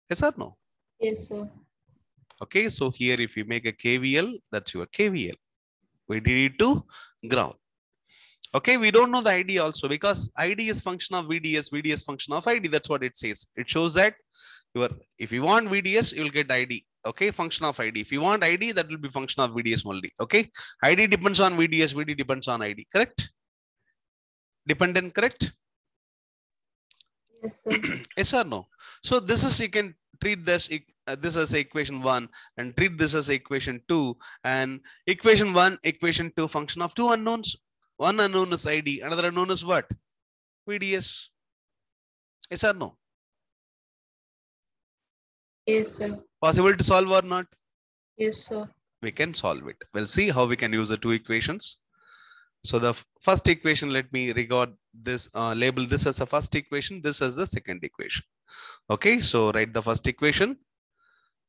Yes or no? Yes, sir. Okay, so here if you make a KVL, that's your KVL. VDD to ground. Okay, we don't know the ID also because ID is function of VDS, VDS function of ID. That's what it says. It shows that if you want VDS, you will get ID. Okay, function of ID. If you want ID, that will be function of VDS only. Okay, ID depends on VDS, VD depends on ID. Correct? Dependent, correct? Yes, sir. Yes or no? So this is, you can treat this as equation 1 and treat this as equation 2, and equation 1, equation 2 function of two unknowns. One unknown is ID, another unknown is what? VDS. Yes or no? Yes, sir. Possible to solve or not? Yes, sir. We can solve it. We'll see how we can use the two equations. So the first equation, let me regard this, label this as the first equation, this as the second equation. Okay, so write the first equation.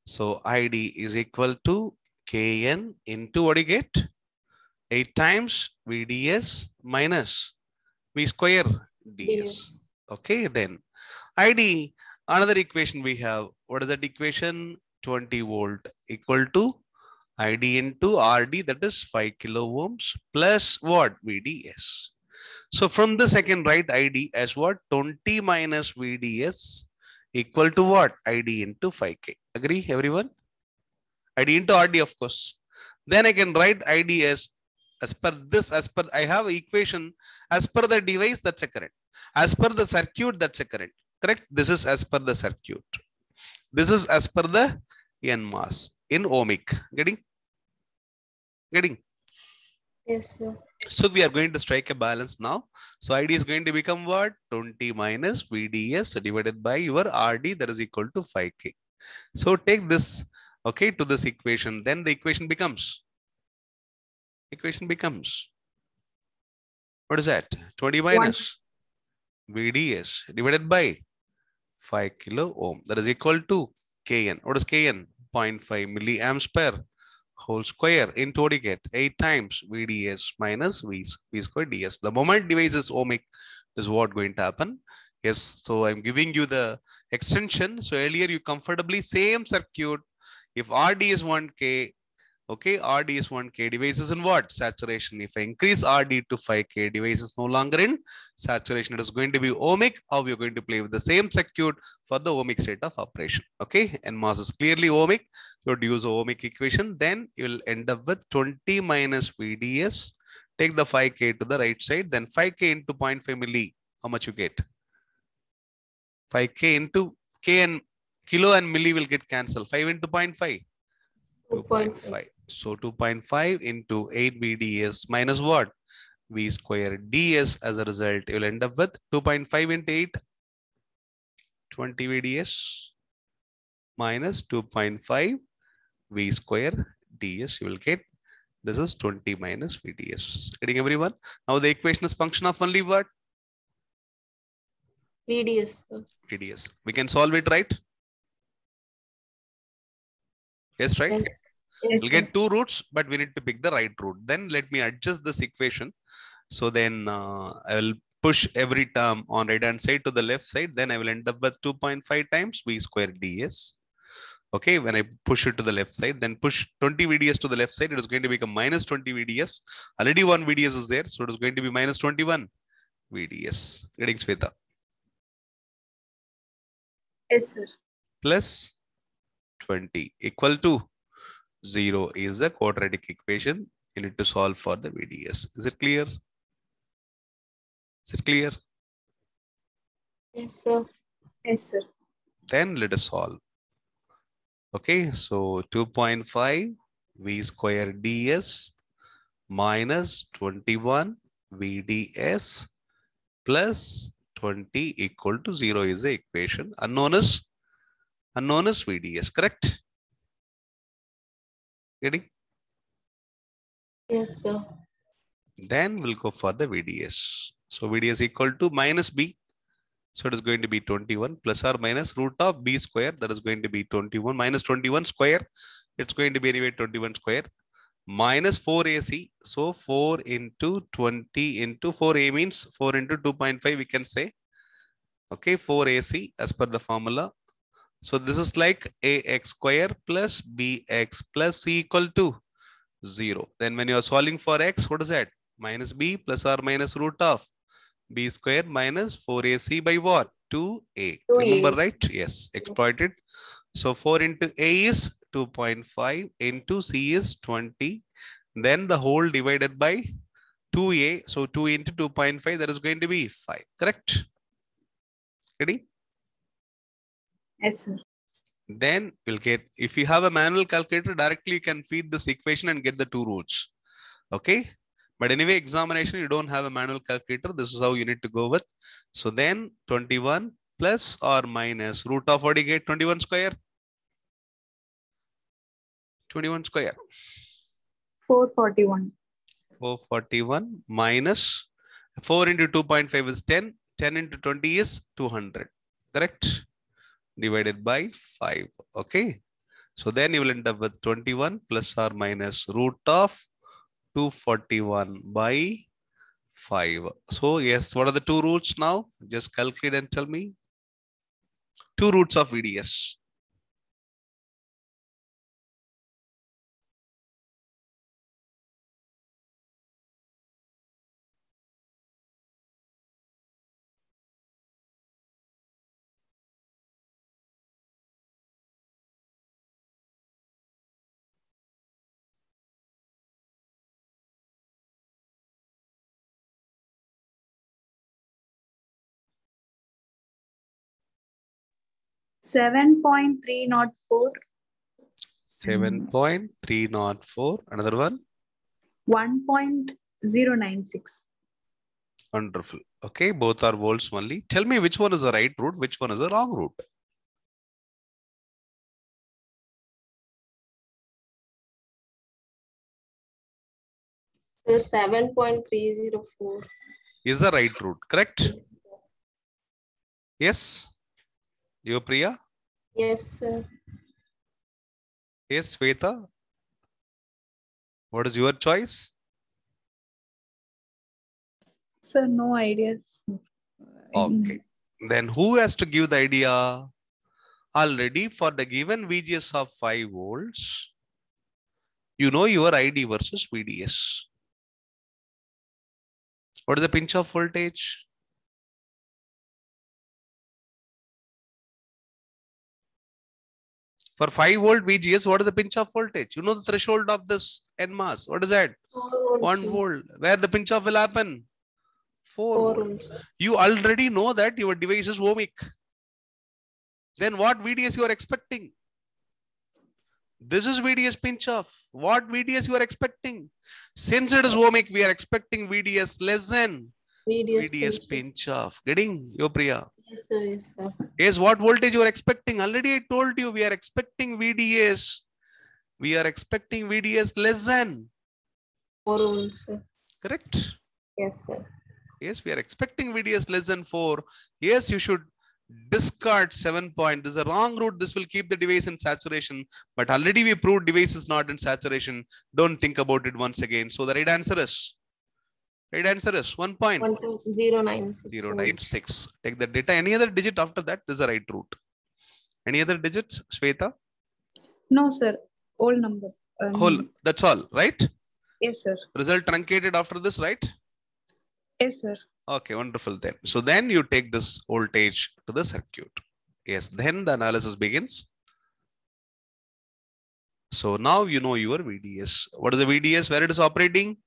So ID is equal to Kn into what you get? 8 times VDS minus V square DS. Okay, then ID, another equation we have. What is that equation? 20 volt equal to ID into RD, that is 5 kilo ohms plus what? VDS. So from this I can write ID as what? 20 minus VDS equal to what? ID into 5K. Agree everyone? ID into RD, of course. Then I can write ID as per this, as per I have equation as per the device, that's a current. As per the circuit, that's a current. Correct? This is as per the circuit. This is as per the NMOS in ohmic. Getting? Yes, sir. So we are going to strike a balance now. So ID is going to become what? 20 minus VDS divided by your RD, that is equal to 5K. So take this, okay, to this equation. Then the equation becomes What is that? 20 minus VDS divided by 5 kilo ohm. That is equal to Kn. What is Kn? 0.5 milliamps per whole square into what you get? 8 times VDS minus V square ds. The moment device is ohmic is what going to happen. Yes, so I'm giving you the extension. So earlier you comfortably same circuit. If RD is 1K, okay, RD is 1K, device is in what? Saturation. If I increase RD to 5K, device is no longer in saturation. It is going to be ohmic. How we are going to play with the same circuit for the ohmic state of operation. Okay, and NMOS is clearly ohmic. So to use the ohmic equation, then you will end up with 20 minus VDS. Take the 5K to the right side, then 5K into 0.5 milli. How much you get? 5K into K and kilo and milli will get cancelled. 5 into 0.5. 2.5. So 2.5 into 8 VDS minus what? V square ds. As a result, you will end up with 2.5 into 8, 20 VDS minus 2.5 V square ds. You will get this is 20 minus VDS. Getting everyone? Now the equation is function of only what? VDS. VDS. We can solve it, right? Yes, right? Yes. Yes, We'll sir. get two roots, but we need to pick the right root. Then let me adjust this equation. So then I will push every term on right hand side to the left side. Then I will end up with 2.5 times V square ds. Okay, when I push it to the left side, then push 20 VDS to the left side, it is going to become minus 20 VDS. Already one VDS is there, so it is going to be minus 21 VDS. Getting Sweta. Yes, sir. Plus 20 equal to 0 is the quadratic equation. You need to solve for the VDS. Is it clear? Is it clear? Yes, sir. Yes, sir. Then let us solve. Okay, so 2.5 V square ds minus 21 VDS plus 20 equal to 0 is the equation. Unknown is VDS, correct? Getting? Yes, sir. Then we'll go for the VDS. So VDS equal to minus B. So it is going to be 21 plus or minus root of B square. That is going to be 21 minus 21 square. It's going to be anyway 21 square minus 4AC. So 4 into 20 into 4A means 4 into 2.5 we can say. Okay, 4AC as per the formula. So this is like AX square plus BX plus C equal to 0. Then when you are solving for X, what is that? Minus B plus or minus root of B square minus 4AC by what? 2A. 2A. Remember, right? Yes, exploited. So 4 into A is 2.5 into C is 20. Then the whole divided by 2A. So 2 into 2.5, that is going to be 5. Correct? Ready? Yes, sir. Then we'll get, if you have a manual calculator, directly you can feed this equation and get the two roots. Okay. But anyway, examination, you don't have a manual calculator. This is how you need to go with. So then 21 plus or minus root of what do you get? 21 square. 21 square. 441. 441 minus 4 into 2.5 is 10. 10 into 20 is 200. Correct? Divided by 5. Okay. So then you will end up with 21 plus or minus root of 241 by 5. So yes, what are the two roots now? Just calculate and tell me. Two roots of VDS. $7.304. 7.304. Another one. 1.096. Wonderful. Okay, both are volts only. Tell me which one is the right root, which one is the wrong root. Sir, 7.304. is the right route, correct? Yes. You, Priya? Yes, sir. Yes, Sweta? What is your choice? Sir, no ideas. Okay. Then who has to give the idea? Already for the given VGS of 5 volts, you know your ID versus VDS. What is the pinch off voltage? For 5 volt VGS, what is the pinch off voltage? You know the threshold of this NMOS. What is that? 4 volts. 1 volt. Where the pinch off will happen? 4 4 volt. volts. You already know that your device is ohmic. Then what VDS you are expecting? This is VDS pinch off. What VDS you are expecting? Since it is ohmic, we are expecting VDS less than VDS pinch off. Getting your Priya? Yes, sir. Yes, sir. Yes, what voltage you are expecting? Already I told you we are expecting VDS. We are expecting VDS less than 4 volts, sir. correct? Yes, sir. Yes, we are expecting VDS less than 4. Yes, you should discard 7 point. This is a wrong route. This will keep the device in saturation. But already we proved device is not in saturation. Don't think about it once again. So the right answer is 1 point. 1.096. 0.96. Take the data. Any other digit after that? This is the right route. Any other digits, Shweta? No, sir. Whole number. Whole. That's all, right? Yes, sir. Result truncated after this, right? Yes, sir. Okay, wonderful then. So then you take this voltage to the circuit. Yes, then the analysis begins. So now you know your VDS. What is the VDS? Where it is operating?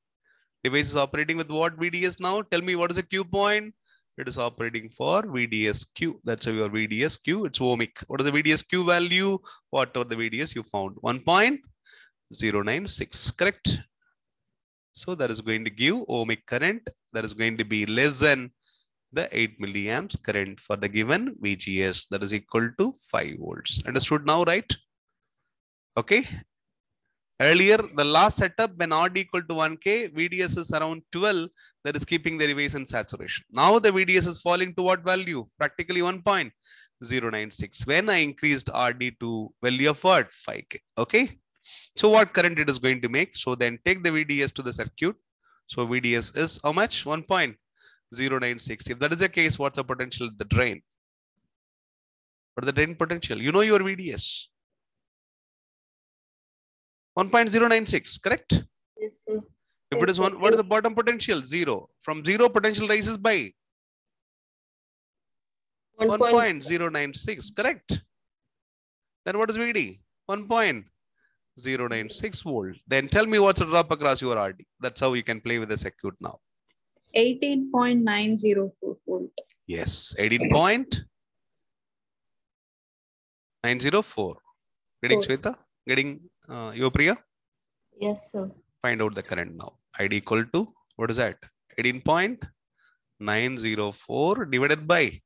Device is operating with what VDS now? Tell me what is the Q point? It is operating for VDS Q. That's your VDS Q. It's ohmic. What is the VDS Q value? Whatever the VDS you found. 1.096, correct? So that is going to give ohmic current that is going to be less than the 8 milliamps current for the given VGS that is equal to 5 volts. Understood now, right? Okay. Earlier, the last setup when odd equal to 1K, VDS is around 12, that is keeping the device in saturation. Now the VDS is falling to what value? Practically 1.096. When I increased RD to value of what? 5K. Okay. So what current it is going to make? So then take the VDS to the circuit. So VDS is how much? 1.096. If that is the case, what's the potential of the drain? What is the drain potential? You know your VDS. 1.096, correct? Yes, sir. If it is 1, what is the bottom potential? 0. From 0, potential rises by 1.096, correct? Then what is VD? 1.096 volt. Then tell me what's the drop across your RD. That's how you can play with the circuit now. 18.904 volt. Yes, 18.904. Getting Shweta? Getting your Priya? Yes, sir. Find out the current now. ID equal to, what is that? 18.904 divided by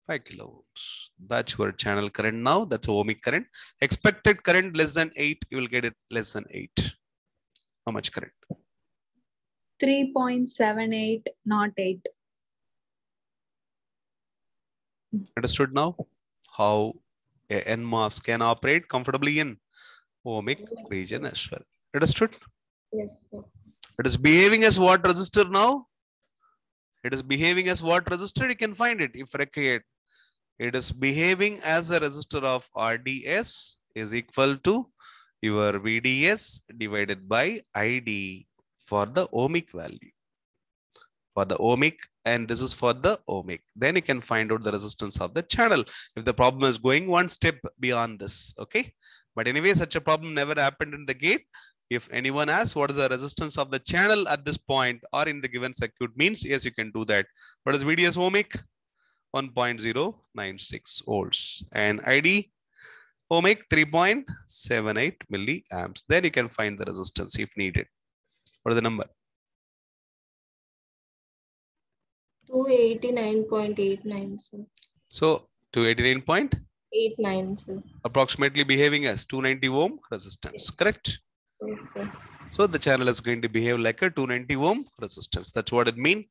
5 kilovolts. That's your channel current now. That's ohmic current. Expected current less than 8. You will get it less than 8. How much current? 3.7808. Understood now? How a NMOS can operate comfortably in ohmic region as well. Understood? Yes, sir. It is behaving as what resistor now? It is behaving as what resistor? You can find it if required. It is behaving as a resistor of RDS is equal to your VDS divided by ID for the ohmic value. For the ohmic, and this is for the ohmic. Then you can find out the resistance of the channel if the problem is going one step beyond this. Okay. But anyway, such a problem never happened in the gate. If anyone asks what is the resistance of the channel at this point or in the given circuit means, yes, you can do that. What is VDS ohmic? 1.096 volts and ID ohmic 3.78 milliamps. Then you can find the resistance if needed. What is the number? 289.89, sir. So 289.89, sir. approximately behaving as 290 ohm resistance, correct? Yes, sir. So the channel is going to behave like a 290 ohm resistance. That's what it means.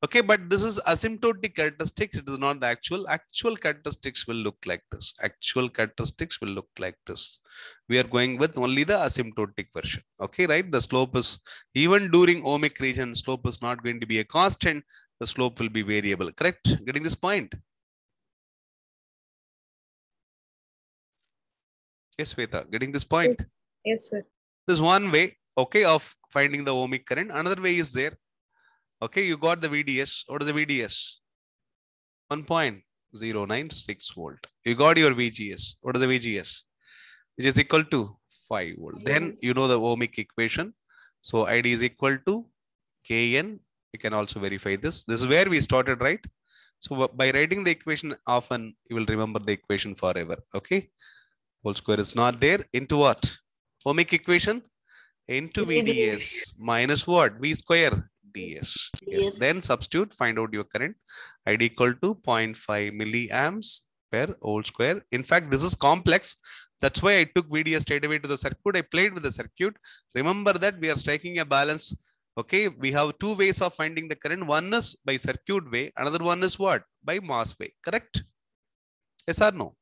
Okay, but this is asymptotic characteristics. It is not the actual. Actual characteristics will look like this. Actual characteristics will look like this. We are going with only the asymptotic version. Okay, right? The slope is, even during ohmic region, slope is not going to be a constant. The slope will be variable. Correct? Getting this point? Yes, Sweta, getting this point? Yes, sir. There's one way, okay, of finding the ohmic current. Another way is there. Okay, you got the VDS. What is the VDS? 1.096 volt. You got your VGS. What is the VGS? Which is equal to 5 volt. Then you know the ohmic equation. So ID is equal to Kn. You can also verify this. This is where we started, right? So by writing the equation often, you will remember the equation forever. Okay. Whole square is not there. Into what? Ohmic equation? Into VDS minus what? V square ds. Yes. Then substitute, find out your current. ID equal to 0.5 milliamps per whole square. In fact, this is complex. That's why I took VDS straight away to the circuit. I played with the circuit. Remember that we are striking a balance. Okay, we have two ways of finding the current. One is by circuit way. Another one is what? By MOS way. Correct? Yes or no?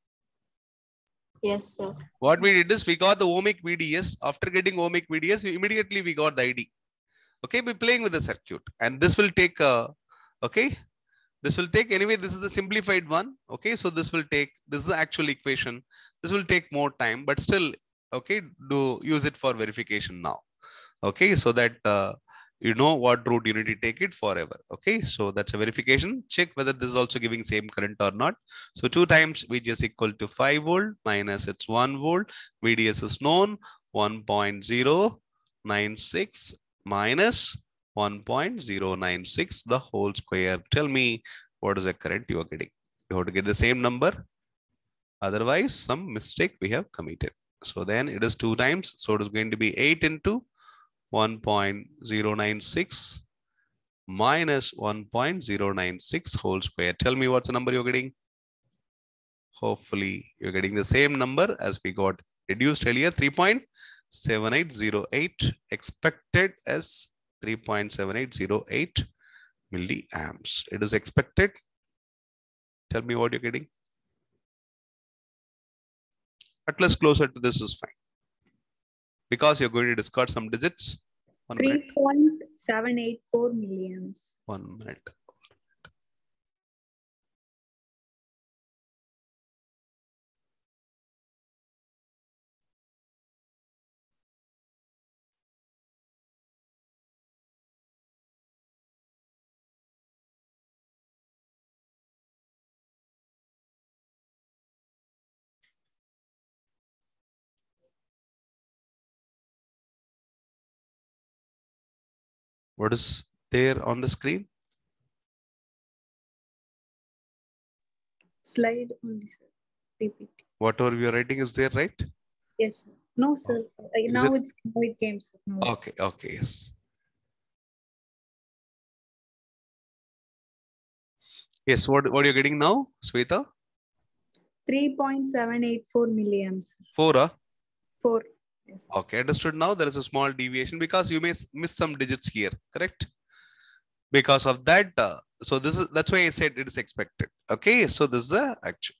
Yes, sir. What we did is we got the ohmic VDS. After getting ohmic VDS, immediately we got the ID. Okay, we're playing with the circuit. And this will take, okay, this will take, anyway, this is the simplified one. Okay, so this will take, this is the actual equation. This will take more time, but still, okay, do use it for verification now. Okay, so that you know what route you need to take it forever. Okay, so that's a verification. Check whether this is also giving same current or not. So 2 times VGS equal to 5 volt minus it's 1 volt. VDS is known 1.096 minus 1.096 the whole square. Tell me what is the current you are getting. You have to get the same number. Otherwise, some mistake we have committed. So then it is 2 times. So it is going to be 8 into 1.096 minus 1.096 whole square. Tell me what's the number you're getting. Hopefully you're getting the same number as we got reduced earlier, 3.7808, expected as 3.7808 milliamps. It is expected. Tell me what you're getting. At least closer to this is fine. Because you're going to discard some digits. 3.784 milliamps. 1 minute. What is there on the screen? Slide only, sir. PPT. Whatever we are writing is there, right? Yes, sir. No, sir. Now it came, sir. No. Okay, okay, yes. Yes, what are you getting now, Sweta? 3.784 milliamps. 4, 4. Yes. Okay, understood. Now there is a small deviation because you may miss some digits here, correct? Because of that, so that's why I said it is expected. Okay, so this is the actual.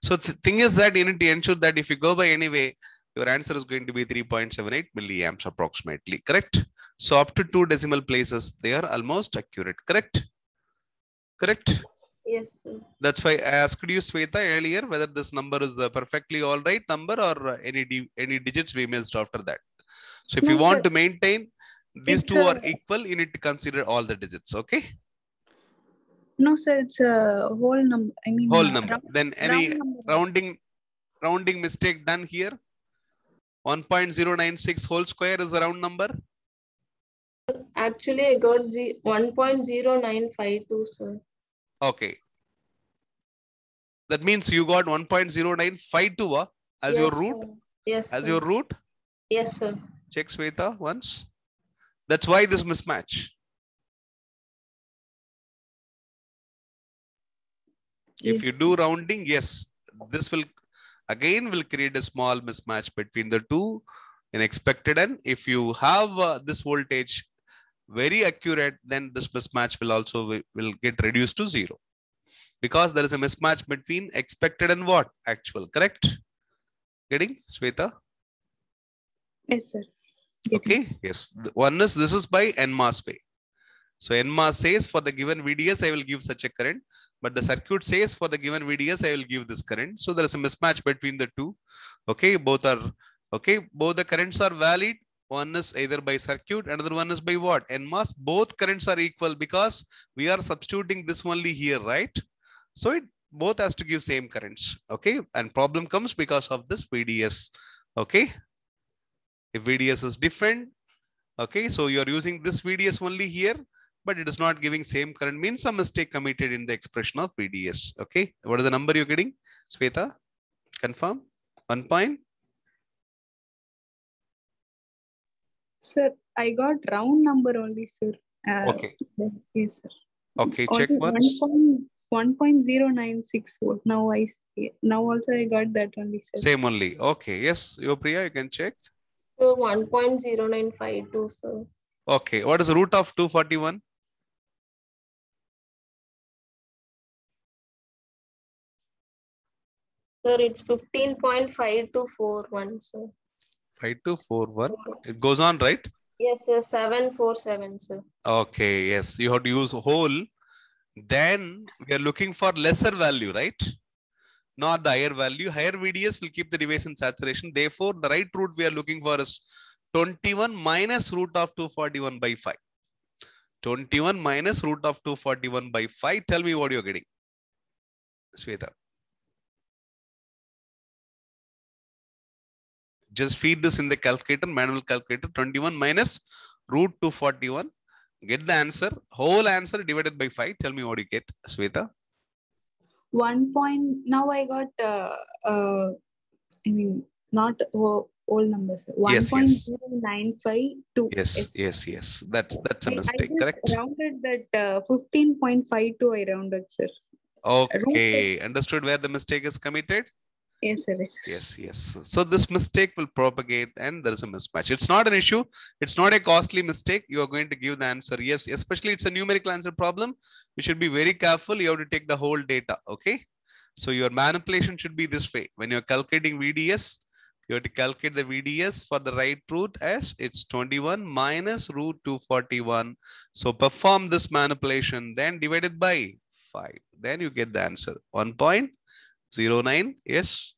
So the thing is that you need to ensure that if you go by any way, your answer is going to be 3.78 milliamps approximately, correct? So up to 2 decimal places, they are almost accurate, correct? Correct? Yes, sir. That's why I asked you, Sweta, earlier whether this number is a perfectly all right number or any digits we missed after that. So if you want to maintain these two are equal, you need to consider all the digits, okay? No, sir, it's a whole number. I mean, whole number. Then any rounding mistake done here? 1.096 whole square is a round number. Actually, I got 1.0952, sir. Okay. That means you got 1.0952 as your root? Sir. Yes, as sir. your root? Yes, sir. Check, Sweta, once. That's why this mismatch. Yes. If you do rounding, yes, this will again create a small mismatch between the two in expected N. If you have this voltage very accurate, then this mismatch will also will get reduced to 0. Because there is a mismatch between expected and what? Actual, correct? Getting, Sweta? Yes, sir. Okay, yes. One is, this is by NMOS way. So NMOS says for the given VDS, I will give such a current, but the circuit says for the given VDS, I will give this current. So there is a mismatch between the two. Okay, both are, okay, both the currents are valid. One is either by circuit, another one is by what? NMOS. Both currents are equal because we are substituting this only here, right? So it both has to give same currents. Okay, and problem comes because of this VDS. Okay, if VDS is different, okay, so you are using this VDS only here, but it is not giving same current, means some mistake committed in the expression of VDS. Okay, what is the number you're getting, Sweta? Confirm? 1 point? Sir, I got round number only, sir. Okay. Yes, sir. Okay, Only check once. 1.096 volt. Now I see. Now also I got that only, sir. Same only. Okay, yes, your Priya, you can check. So 1.0952, sir. Okay, what is the root of 241? Sir, it's 15.5241, sir. 5241. It goes on, right? Yes, sir. 747, sir. Okay, yes, you have to use whole. Then we are looking for lesser value, right? Not the higher value. Higher VDS will keep the device in saturation. Therefore, the right root we are looking for is 21 minus root of 241 by 5. 21 minus root of 241 by 5. Tell me what you're getting, Sweta. Just feed this in the calculator, manual calculator. 21 minus root 241. Get the answer. Whole answer divided by 5. Tell me what you get, Sweta. 1 point. Now I got. I mean, not whole numbers. Yes, yes. 1.0952. Yes. That's a mistake, I just correct? rounded that 15.52. I rounded, sir. Okay, understood where the mistake is committed? Yes, sir. Yes. So this mistake will propagate and there is a mismatch. It's not an issue. It's not a costly mistake. You are going to give the answer. Yes, especially it's a numerical answer problem. You should be very careful. You have to take the whole data. Okay. So your manipulation should be this way. When you're calculating VDS, you have to calculate the VDS for the right root as it's 21 minus root 241. So perform this manipulation, then divided by 5. Then you get the answer. 1.09. Yes.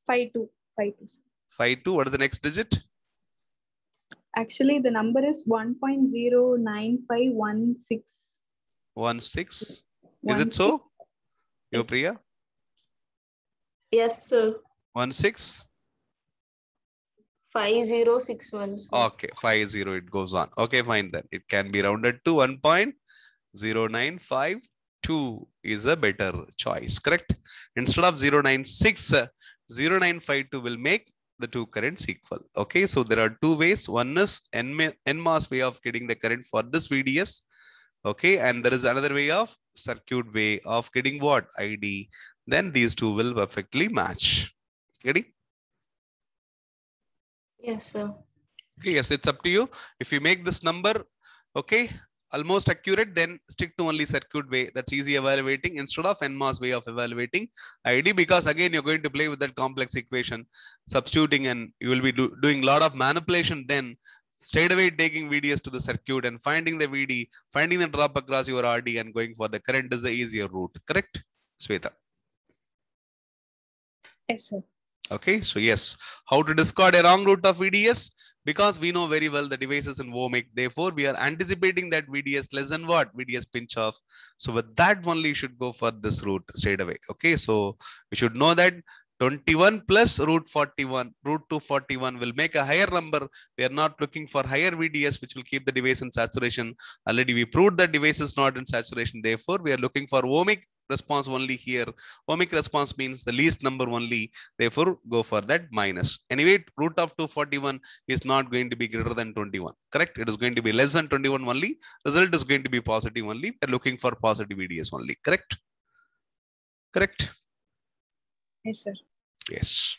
52. 52. What is the next digit? Actually, the number is 1.09516. 16. Is it so? Yo, Priya? Yes, sir. 16. 5061, sir. Okay, 50. It goes on. Okay, fine then. It can be rounded to 1.0952 is a better choice. Correct? Instead of 096, 0952 will make the two currents equal. Okay, so there are two ways. One is NMOS way of getting the current for this VDS. Okay, and there is another way of circuit way of getting what? ID. Then these two will perfectly match. Getting? Yes, sir. Okay, yes, it's up to you. If you make this number, okay, almost accurate, then stick to only circuit way. That's easy evaluating instead of NMOS way of evaluating ID, because again, you're going to play with that complex equation, substituting, and you will be doing a lot of manipulation then. Straight away taking VDS to the circuit and finding the VD, finding the drop across your RD and going for the current is the easier route. Correct, Sweta? Yes, sir. Okay, so yes, how to discard a wrong route of VDS? Because we know very well the device is in ohmic. Therefore, we are anticipating that VDS less than what? VDS pinch off. So with that only you should go for this route straight away. Okay, so we should know that 21 plus root 41, root 241 will make a higher number. We are not looking for higher VDS, which will keep the device in saturation. Already we proved that device is not in saturation. Therefore, we are looking for ohmic response only here. Ohmic response means the least number only. Therefore, go for that minus. Anyway, root of 241 is not going to be greater than 21. Correct? It is going to be less than 21 only. Result is going to be positive only. We are looking for positive VDS only. Correct? Correct? Yes, sir. Yes.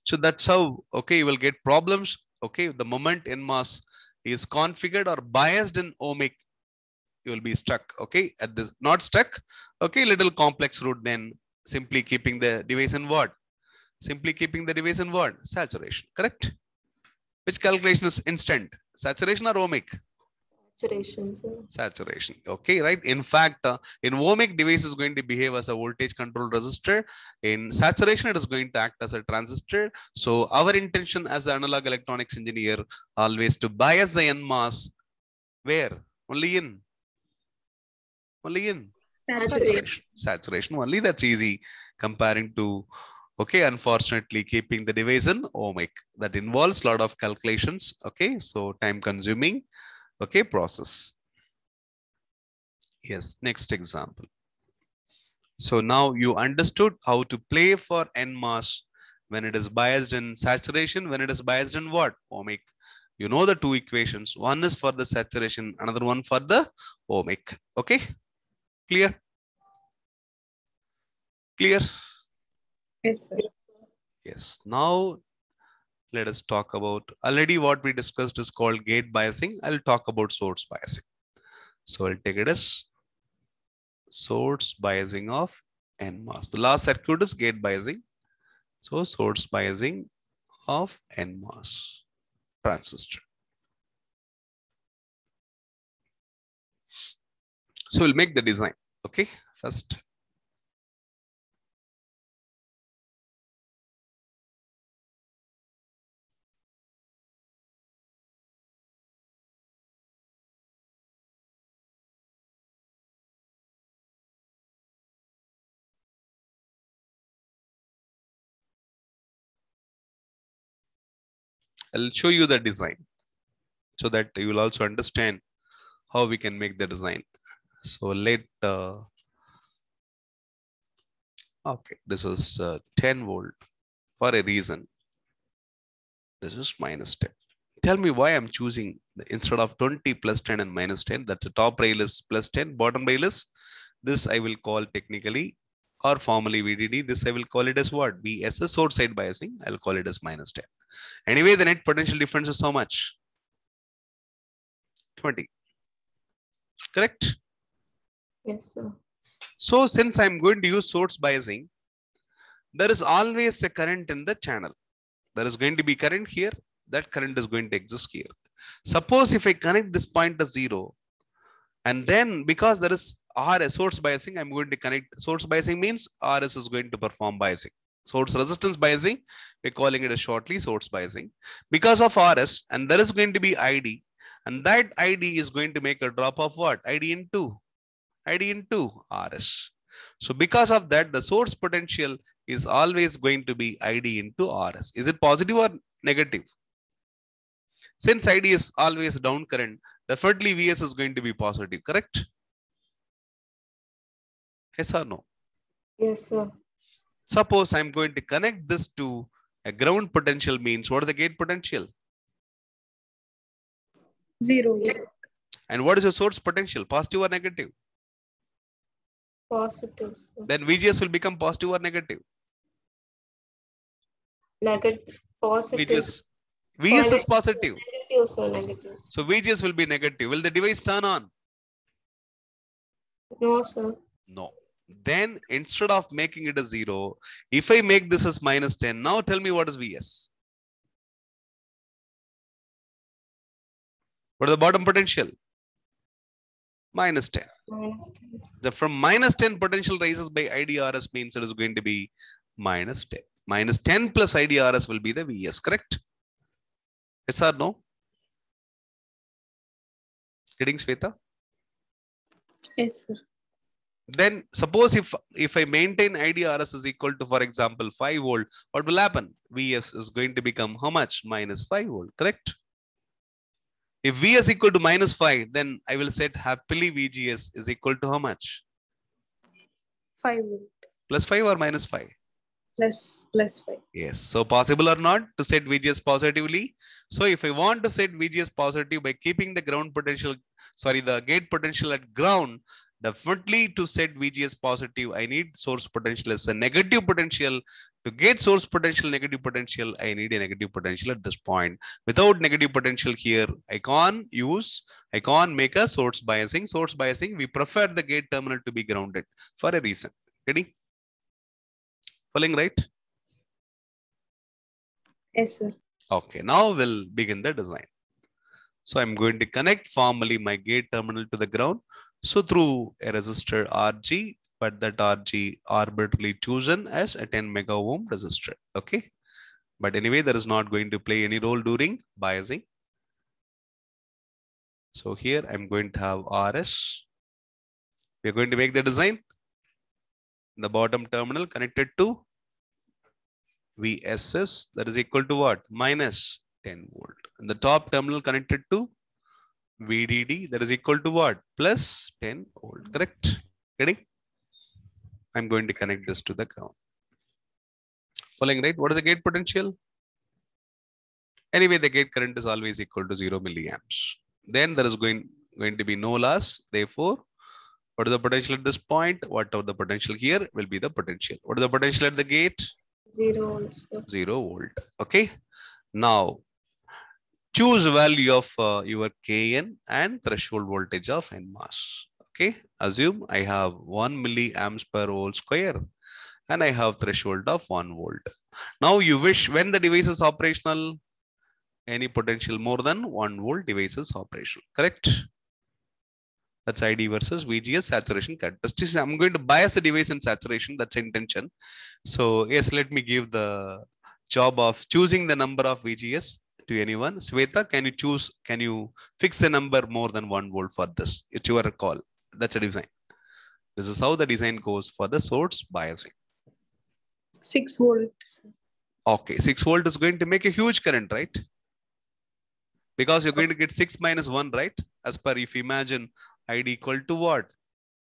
So that's how, okay, you will get problems. Okay, the moment NMOS is configured or biased in ohmic, you will be stuck. Okay, at this, not stuck. Okay, little complex route, then simply keeping the device in what? Simply keeping the device in what? Saturation, correct? Which calculation is instant? Saturation or ohmic? Saturation, sir. Saturation. Okay, right. In fact, in ohmic, device is going to behave as a voltage control resistor. In saturation, it is going to act as a transistor. So our intention as an analog electronics engineer always to bias the NMOS where? Only in Saturation. saturation only. That's easy comparing to, okay, unfortunately keeping the device in ohmic. That involves a lot of calculations. Okay, so time consuming, okay, process. Yes, next example. So now you understood how to play for NMOS when it is biased in saturation, when it is biased in what? Ohmic. You know the two equations. One is for the saturation, another one for the ohmic. Okay, clear? Clear? Yes, sir. Yes. Now let us talk about, already what we discussed is called gate biasing. I'll talk about source biasing. So I'll take it as source biasing of NMOS. The last circuit is gate biasing. So source biasing of NMOS transistor. So we'll make the design. Okay, first. I'll show you the design so that you will also understand how we can make the design. So okay, this is 10 volt for a reason. This is minus 10. Tell me why I'm choosing instead of 20 plus 10 and minus 10. That's the top rail is plus 10, bottom rail is this. I will call technically or formally VDD. This I will call it as what? VSS, source side biasing. I'll call it as minus 10. Anyway, the net potential difference is how much? 20. Correct? Yes, sir. So since I'm going to use source biasing, there is always a current in the channel. There is going to be current here. That current is going to exist here. Suppose if I connect this point to 0, and then because there is RS, source biasing, I'm going to connect. Source biasing means RS is going to perform biasing. Source resistance biasing, we're calling it as shortly source biasing. Because of RS, and there is going to be ID, and that ID is going to make a drop of what? ID into RS. So because of that, the source potential is always going to be ID into RS. Is it positive or negative? Since ID is always down current, definitely VS is going to be positive, correct? Yes or no? Yes, sir. Suppose I'm going to connect this to a ground potential means what is the gate potential? 0. And what is your source potential? Positive or negative? Positive, sir. Then VGS will become positive or negative? Negative. Positive. VS is positive. Negative, sir. Negative. So VGS will be negative. Will the device turn on? No, sir. No. Then instead of making it a 0, if I make this as minus 10, now tell me what is VS? What is the bottom potential? Minus 10. Minus 10. From minus 10 potential rises by IDRS means it is going to be minus 10. Minus 10 plus IDRS will be the VS, correct? Yes or no? Getting Sweta? Yes, sir. Then suppose if I maintain IDRS is equal to, for example, 5 volt, what will happen? VS is going to become how much? Minus 5 volt, correct? If VS equal to minus 5, then I will set happily VGS is equal to how much? 5 volt. Plus 5 or minus 5? Plus 5. Yes. So possible or not to set VGS positively? So if I want to set VGS positive by keeping the ground potential, the gate potential at ground, definitely to set VGS positive, I need source potential as a negative potential To get source potential, negative potential, I need a negative potential at this point. Without negative potential here, I can't make a source biasing. Source biasing, we prefer the gate terminal to be grounded for a reason. Getting? Following, right? Yes, sir. Okay, now we'll begin the design. So I'm going to connect formally my gate terminal to the ground. So through a resistor RG, but that RG arbitrarily chosen as a 10 mega ohm resistor. Okay. But anyway, there is not going to play any role during biasing. So here I'm going to have RS. We're going to make the design. The bottom terminal connected to VSS, that is equal to what? Minus 10 volt. And the top terminal connected to VDD, that is equal to what? Plus 10 volt. Correct? Getting? I'm going to connect this to the ground. Following, right? What is the gate potential? Anyway, the gate current is always equal to 0 milliamps. Then there is going to be no loss. Therefore, what is the potential at this point? Whatever the potential here will be the potential. What is the potential at the gate? 0 also. 0 volt. Okay. Now, choose value of your Kn and threshold voltage of NMOS. Okay. Assume I have 1 milliamps per volt square and I have threshold of 1 volt. Now you wish when the device is operational, any potential more than 1 volt device is operational. Correct? That's ID versus VGS saturation characteristics. I'm going to bias the device in saturation. That's intention. So yes, let me give the job of choosing the number of VGS to anyone. Sweta, can you fix a number more than 1 volt for this? It's your call. That's a design. This is how the design goes for the source biasing. 6 volts. Okay, 6 volt is going to make a huge current, right? Because you're going to get 6 minus 1, right? As per if you imagine ID equal to what?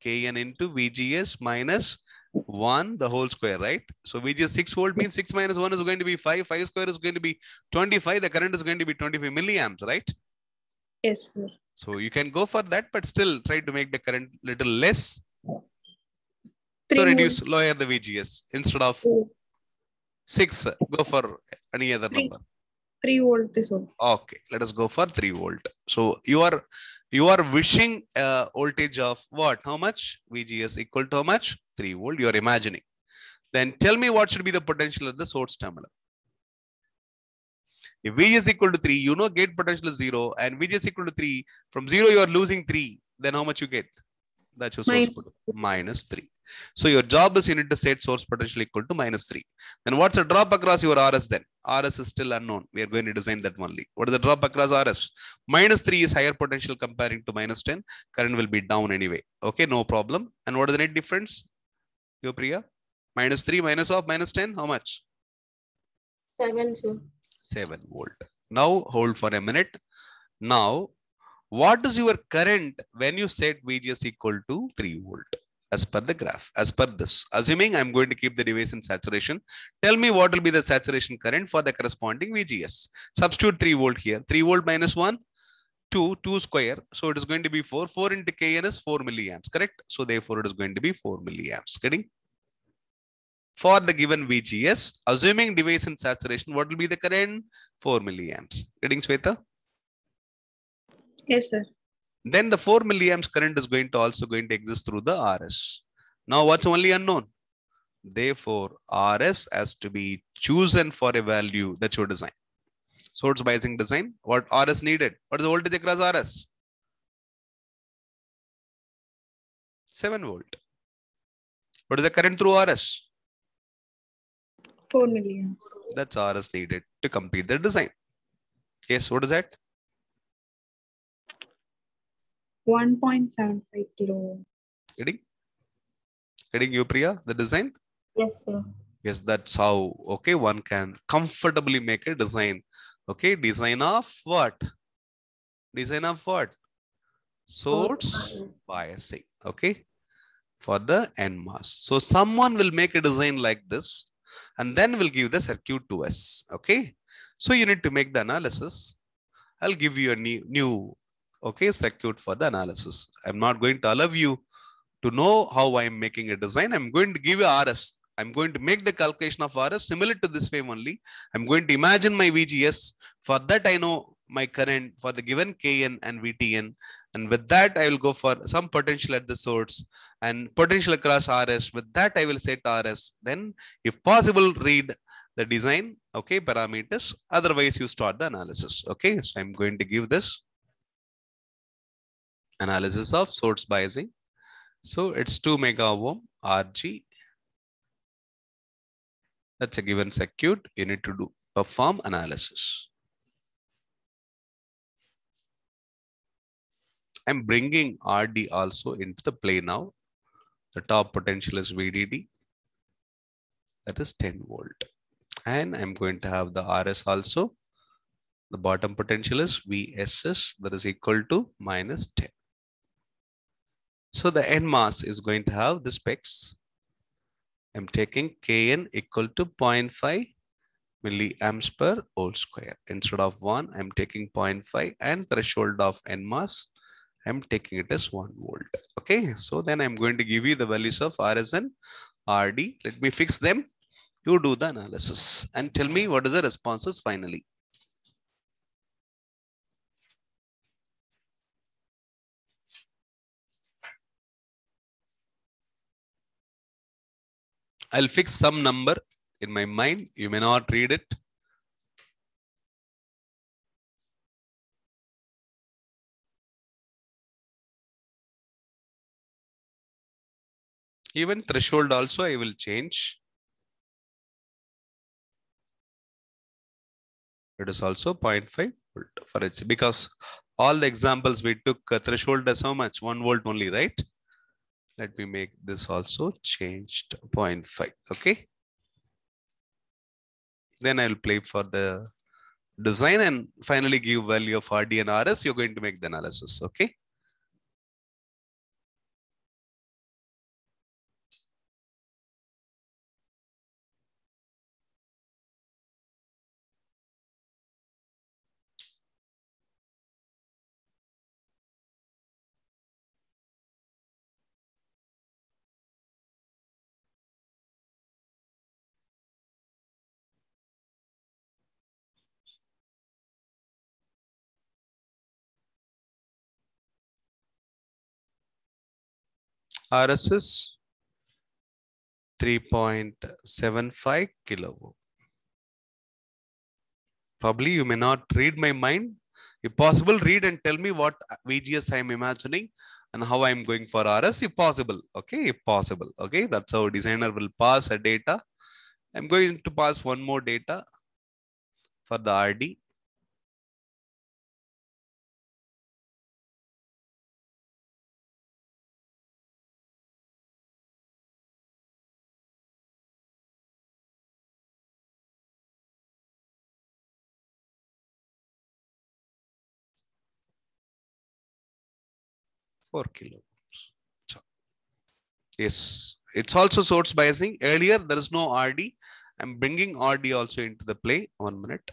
Kn into VGS minus 1 the whole square, right? So VGS 6 volt means 6 minus 1 is going to be 5. 5 square is going to be 25. The current is going to be 25 milliamps, right? Yes, sir. So you can go for that, but still try to make the current little less. So reduce, lower the VGS. Instead of 6, go for any other number. 3 volt is all. Okay, let us go for 3 volt. So you are wishing a voltage of what? How much? VGS equal to how much? 3 volt. You are imagining. Then tell me what should be the potential at the source terminal. If VGS equal to 3, you know gate potential is 0, and VGS equal to 3, from 0 you are losing 3. Then how much you get? That's your source potential. Minus 3. So your job is you need to set source potential equal to minus 3. Then what's the drop across your RS then? RS is still unknown. We are going to design that only. What is the drop across RS? Minus 3 is higher potential comparing to minus 10. Current will be down anyway. Okay, no problem. And what is the net difference? Yo, Priya? Minus 3 minus of minus 10, how much? 7, sir. 7 volt. Now hold for a minute. Now, what is your current when you set VGS equal to 3 volt? As per the graph, as per this, assuming I'm going to keep the device in saturation, tell me what will be the saturation current for the corresponding VGS. Substitute 3 volt here. 3 volt minus 1, 2 square. So it is going to be 4. 4 into Kn is 4 milliamps, correct? So therefore it is going to be 4 milliamps. Getting? For the given VGS, assuming device in saturation, what will be the current? 4 milliamps. Getting, Sweta? Yes, sir. Then the 4 milliamps current is also going to exist through the RS. Now what's only unknown? Therefore, RS has to be chosen for a value. That's your design. Source biasing design. What RS needed? What is the voltage across RS? 7 volt. What is the current through RS? 4 milliamps. That's RS needed to complete the design. Yes, what is that? 1.75 kilo. Getting you, Priya, the design? Yes, sir. Yes, that's how, okay, one can comfortably make a design. Okay, design of what? Design of what? Source biasing, okay, for the NMOS. So someone will make a design like this and then will give the circuit to us, okay? So you need to make the analysis. I'll give you a new okay, circuit for the analysis. I'm not going to allow you to know how I'm making a design. I'm going to give you RS. I'm going to make the calculation of RS similar to this way only. I'm going to imagine my VGS. For that, I know my current for the given Kn and Vtn. And with that, I will go for some potential at the source and potential across RS. With that, I will set RS. Then, if possible, read the design, okay, parameters. Otherwise, you start the analysis. Okay, so I'm going to give this analysis of source biasing. So it's 2 mega ohm RG. That's a given circuit. You need to perform analysis. I'm bringing RD also into the play now. The top potential is VDD. That is 10 volt. And I'm going to have the RS also. The bottom potential is VSS. That is equal to minus 10. So the NMOS is going to have the specs. I'm taking Kn equal to 0.5 milliamps per volt square. Instead of 1, I'm taking 0.5 and threshold of NMOS, I'm taking it as 1 volt. Okay, so then I'm going to give you the values of RS and RD. Let me fix them. You do the analysis and tell me what is the responses finally. I'll fix some number in my mind. You may not read it. Even threshold also I will change. It is also 0.5 volt for it because all the examples we took threshold as how much? 1 volt only, right? Let me make this also changed 0.5. Okay. Then I will play for the design and finally give value of RD and RS. You're going to make the analysis. Okay. RS is 3.75 kilo ohm. Probably you may not read my mind. If possible, read and tell me what VGS I am imagining and how I am going for RS if possible. Okay, if possible. Okay, that's how designer will pass a data. I'm going to pass one more data for the RD. Four kilo ohms. So, yes, it's also source biasing. Earlier, there is no RD. I'm bringing RD also into the play. 1 minute.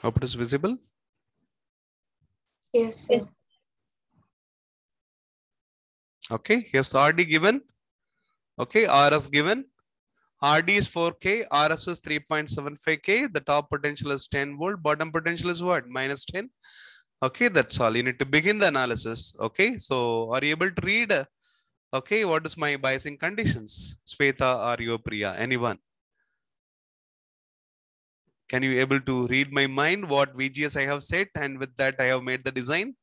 Hope it is visible. Yes, sir. Okay, here's RD given. Okay, RS given. RD is 4K, RS is 3.75K. The top potential is 10 volt. Bottom potential is what? Minus 10. Okay, that's all. You need to begin the analysis. Okay, so are you able to read? Okay, what is my biasing conditions? Sweta or Priya? Anyone? Can you able to read my mind? What VGS I have set, and with that I have made the design.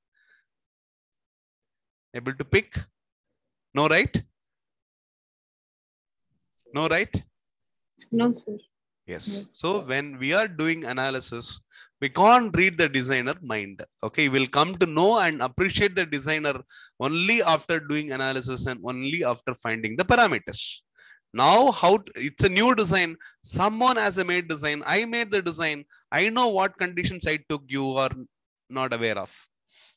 Able to pick? No, right? No, right? No, sir. Yes. So when we are doing analysis, we can't read the designer mind. Okay, we'll come to know and appreciate the designer only after doing analysis and only after finding the parameters. Now, it's a new design. Someone has a made design. I made the design. I know what conditions I took. You are not aware of.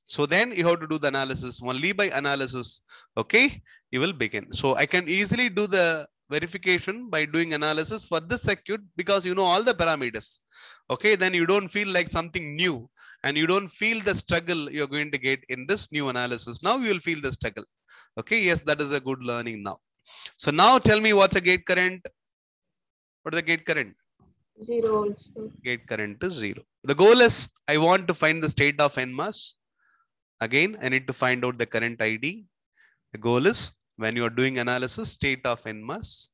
So then you have to do the analysis. Only by analysis, okay, you will begin. So I can easily do the verification by doing analysis for this circuit because you know all the parameters. Okay, then you don't feel like something new and you don't feel the struggle you're going to get in this new analysis. Now you will feel the struggle. Okay, yes, that is a good learning now. So now tell me what's a gate current? What is the gate current? 0 also. Gate current is 0. The goal is I want to find the state of NMOS. Again, I need to find out the current ID. The goal is when you are doing analysis, state of NMOS,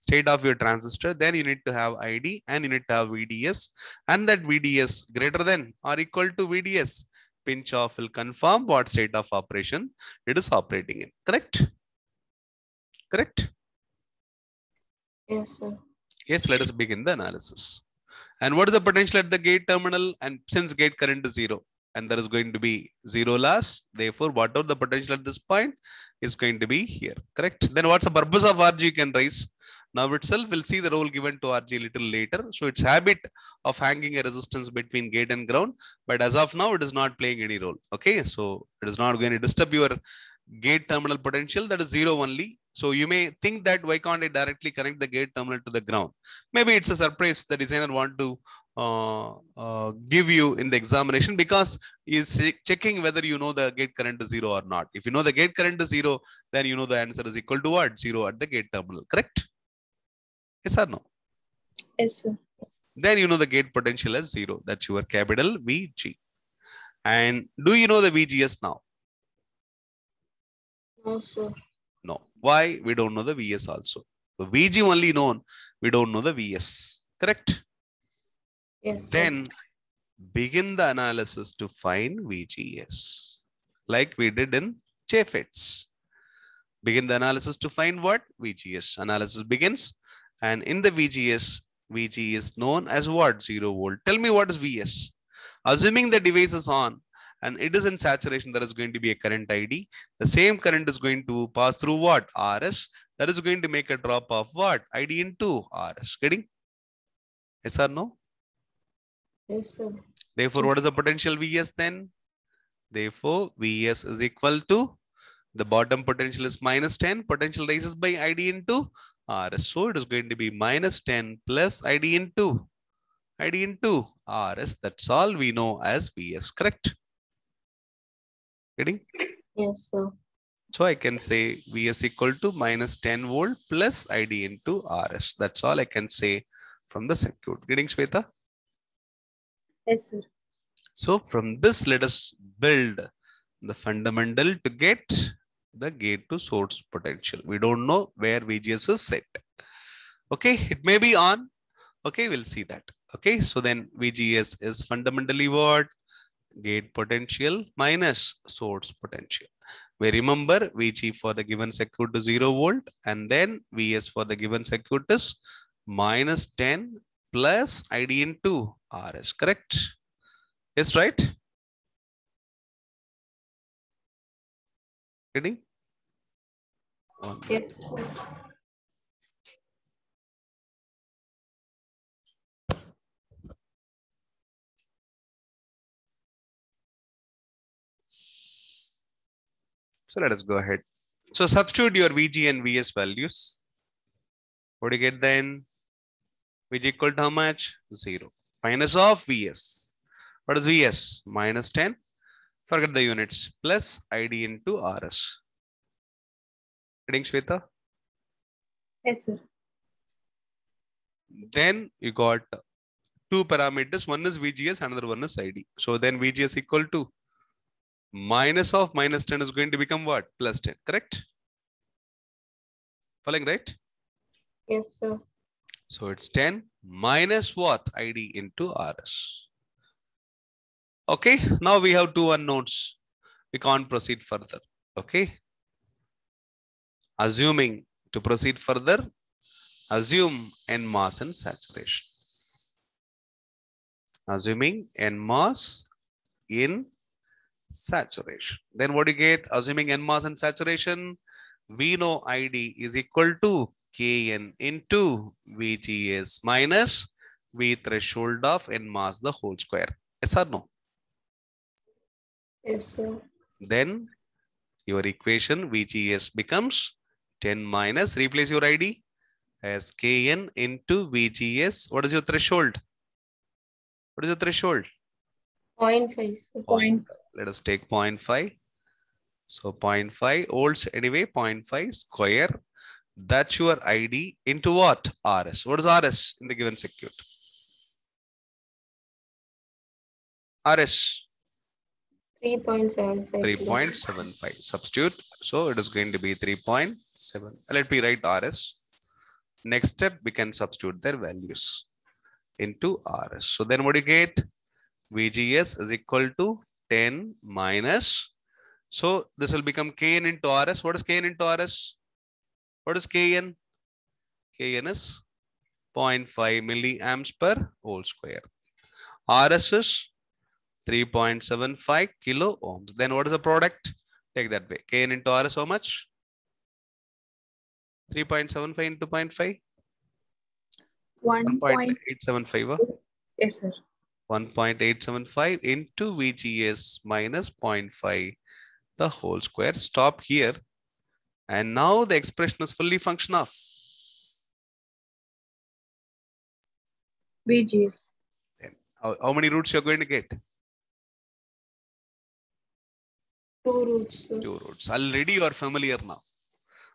state of your transistor, then you need to have ID and you need to have VDS, and that VDS greater than or equal to VDS. Pinch off will confirm what state of operation it is operating in. Correct? Correct? Yes, sir. Yes, let us begin the analysis. And what is the potential at the gate terminal? And since gate current is 0, and there is going to be 0 loss, therefore, whatever the potential at this point is going to be here. Correct? Then what's the purpose of RG you can raise? Now itself, we'll see the role given to RG a little later. So it's habit of hanging a resistance between gate and ground. But as of now, it is not playing any role. Okay, so it is not going to disturb your gate terminal potential. That is 0 only. So you may think that why can't I directly connect the gate terminal to the ground? Maybe it's a surprise the designer want to give you in the examination because he's checking whether you know the gate current is 0 or not. If you know the gate current is 0, then you know the answer is equal to what? 0 at the gate terminal. Correct? Yes or no? Yes, sir. Then you know the gate potential is 0. That's your capital VG. And do you know the VGS now? No, sir. No. Why? We don't know the VS also. The VG only known. We don't know the VS. Correct? Yes, sir. Then begin the analysis to find VGS. Like we did in MOSFETs. Begin the analysis to find what? VGS. Analysis begins. And in the VGS, VG is known as what? 0 volt. Tell me what is VS. Assuming the device is on and it is in saturation, there is going to be a current ID. The same current is going to pass through what? RS. That is going to make a drop of what? ID into RS. Getting? Yes or no? Yes, sir. Therefore, what is the potential VS then? Therefore, VS is equal to the bottom potential is minus 10. Potential rises by ID into RS. So it is going to be minus 10 plus ID into RS. That's all we know as VS. Correct? Getting? Yes, sir. So I can say VS equal to minus 10 volt plus ID into RS. That's all I can say from the circuit. Getting, Shweta? Yes, sir. So from this, let us build the fundamental to get the gate to source potential. We don't know where VGS is set. Okay, it may be on. Okay, we'll see that. Okay, so then VGS is fundamentally what? Gate potential minus source potential. We remember VG for the given circuit is 0 volt and then VS for the given circuit is minus 10 plus ID into RS. Correct? Yes, right? Getting? Yes, sir. So let us go ahead. So substitute your VG and VS values. What do you get then? VG equal to how much? 0. Minus of VS. What is VS? Minus 10. Forget the units. Plus ID into RS. Getting, Shweta? Yes, sir. Then you got two parameters. One is VGS, another one is ID. So then VGS equal to minus of minus 10 is going to become what? Plus 10. Correct? Following, right? Yes, sir. So it's 10 minus what? ID into RS. Okay. Now we have two unknowns. We can't proceed further. Okay. Assuming to proceed further, Assume n mass in saturation. Assuming n mass in saturation. Then what do you get? Assuming n mass in saturation, we know ID is equal to Kn into VGS minus V threshold of n mass the whole square. Yes or no? Yes, sir. Then your equation VGS becomes 10 minus, replace your ID as Kn into VGS. What is your threshold? What is your threshold? 0.5, sir. 0.5. Let us take 0.5. So 0.5 volts anyway, 0.5 square. That's your ID into what? RS. What is RS in the given circuit? RS 3.75. 3.75. Substitute. So it is going to be 3.7. Let me write RS. Next step, we can substitute their values into RS. So then what do you get? VGS is equal to 10 minus. So this will become Kn into RS. What is Kn into RS? What is Kn? Kn is 0.5 milliamps per whole square. RS is 3.75 kilo ohms. Then what is the product? Take that way. Kn into RS how much? 3.75 into 0.5? 1.875. Yes, sir. 1.875 into VGS minus 0.5 the whole square. Stop here. And now the expression is fully function of VGS. how many roots you're going to get? 2 roots, sir. 2 roots. Already you are familiar now.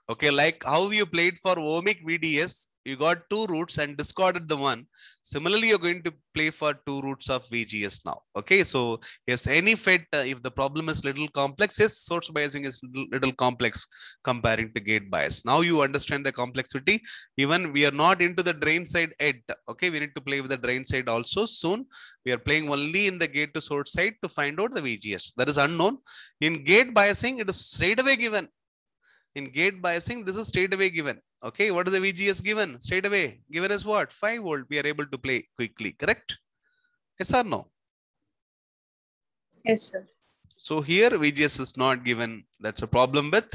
Okay, like how you played for ohmic VDS, you got 2 roots and discarded the one. Similarly, you're going to play for 2 roots of VGS now. Okay, so yes, any FET, if the problem is little complex, yes, source biasing is little complex comparing to gate bias. Now you understand the complexity. Even we are not into the drain side yet. Okay, we need to play with the drain side also soon. We are playing only in the gate to source side to find out the VGS. That is unknown. In gate biasing, it is straight away given. In gate biasing, this is straight away given. Okay, what is the VGS given? Straight away given as what? 5 volt. We are able to play quickly, correct? Yes or no? Yes, sir. So here VGS is not given. That's a problem with,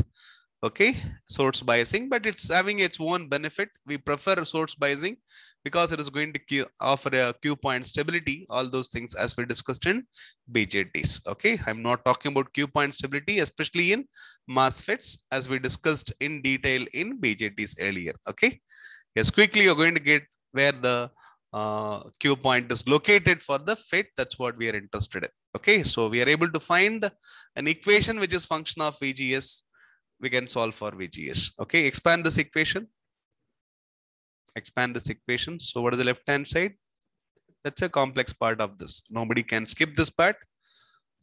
okay, source biasing, but it's having its own benefit. We prefer source biasing because it is going to offer a Q point stability, all those things as we discussed in BJTs. Okay, I'm not talking about Q point stability, especially in MOSFETs, as we discussed in detail in BJTs earlier. Okay, yes, quickly you're going to get where the Q point is located for the FET. That's what we are interested in. Okay, so we are able to find an equation which is function of VGS. We can solve for VGS. Okay, expand this equation. Expand this equation. So what is the left hand side? That's a complex part of this. Nobody can skip this part.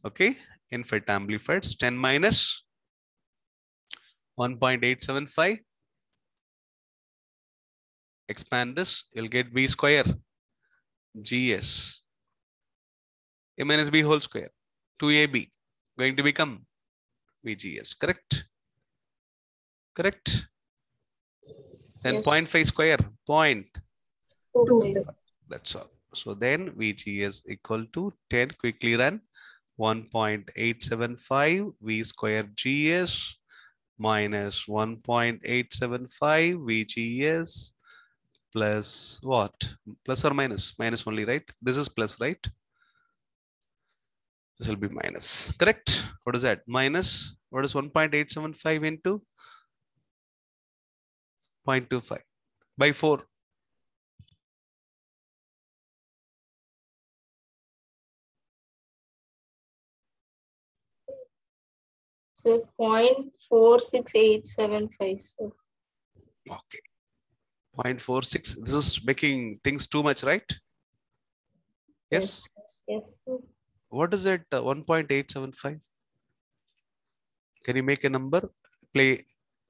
Okay, in FET amplifiers, 10 minus 1.875. Expand this, you'll get V square GS A minus B whole square 2AB going to become VGS. Correct? Correct? Then Yes. 0.5 square, 2.5. that's all. So then VGS equal to 10, quickly run 1.875 V square GS minus 1.875 VGS plus what? Plus or minus? Minus only, right? This is plus, right? This will be minus. Correct? What is that? Minus. What is 1.875 into 0.25 by 4? So 0.46875, sir. Okay. 0.46. This is making things too much, right? Yes. Yes, sir. What is it? 1.875. Can you make a number? Play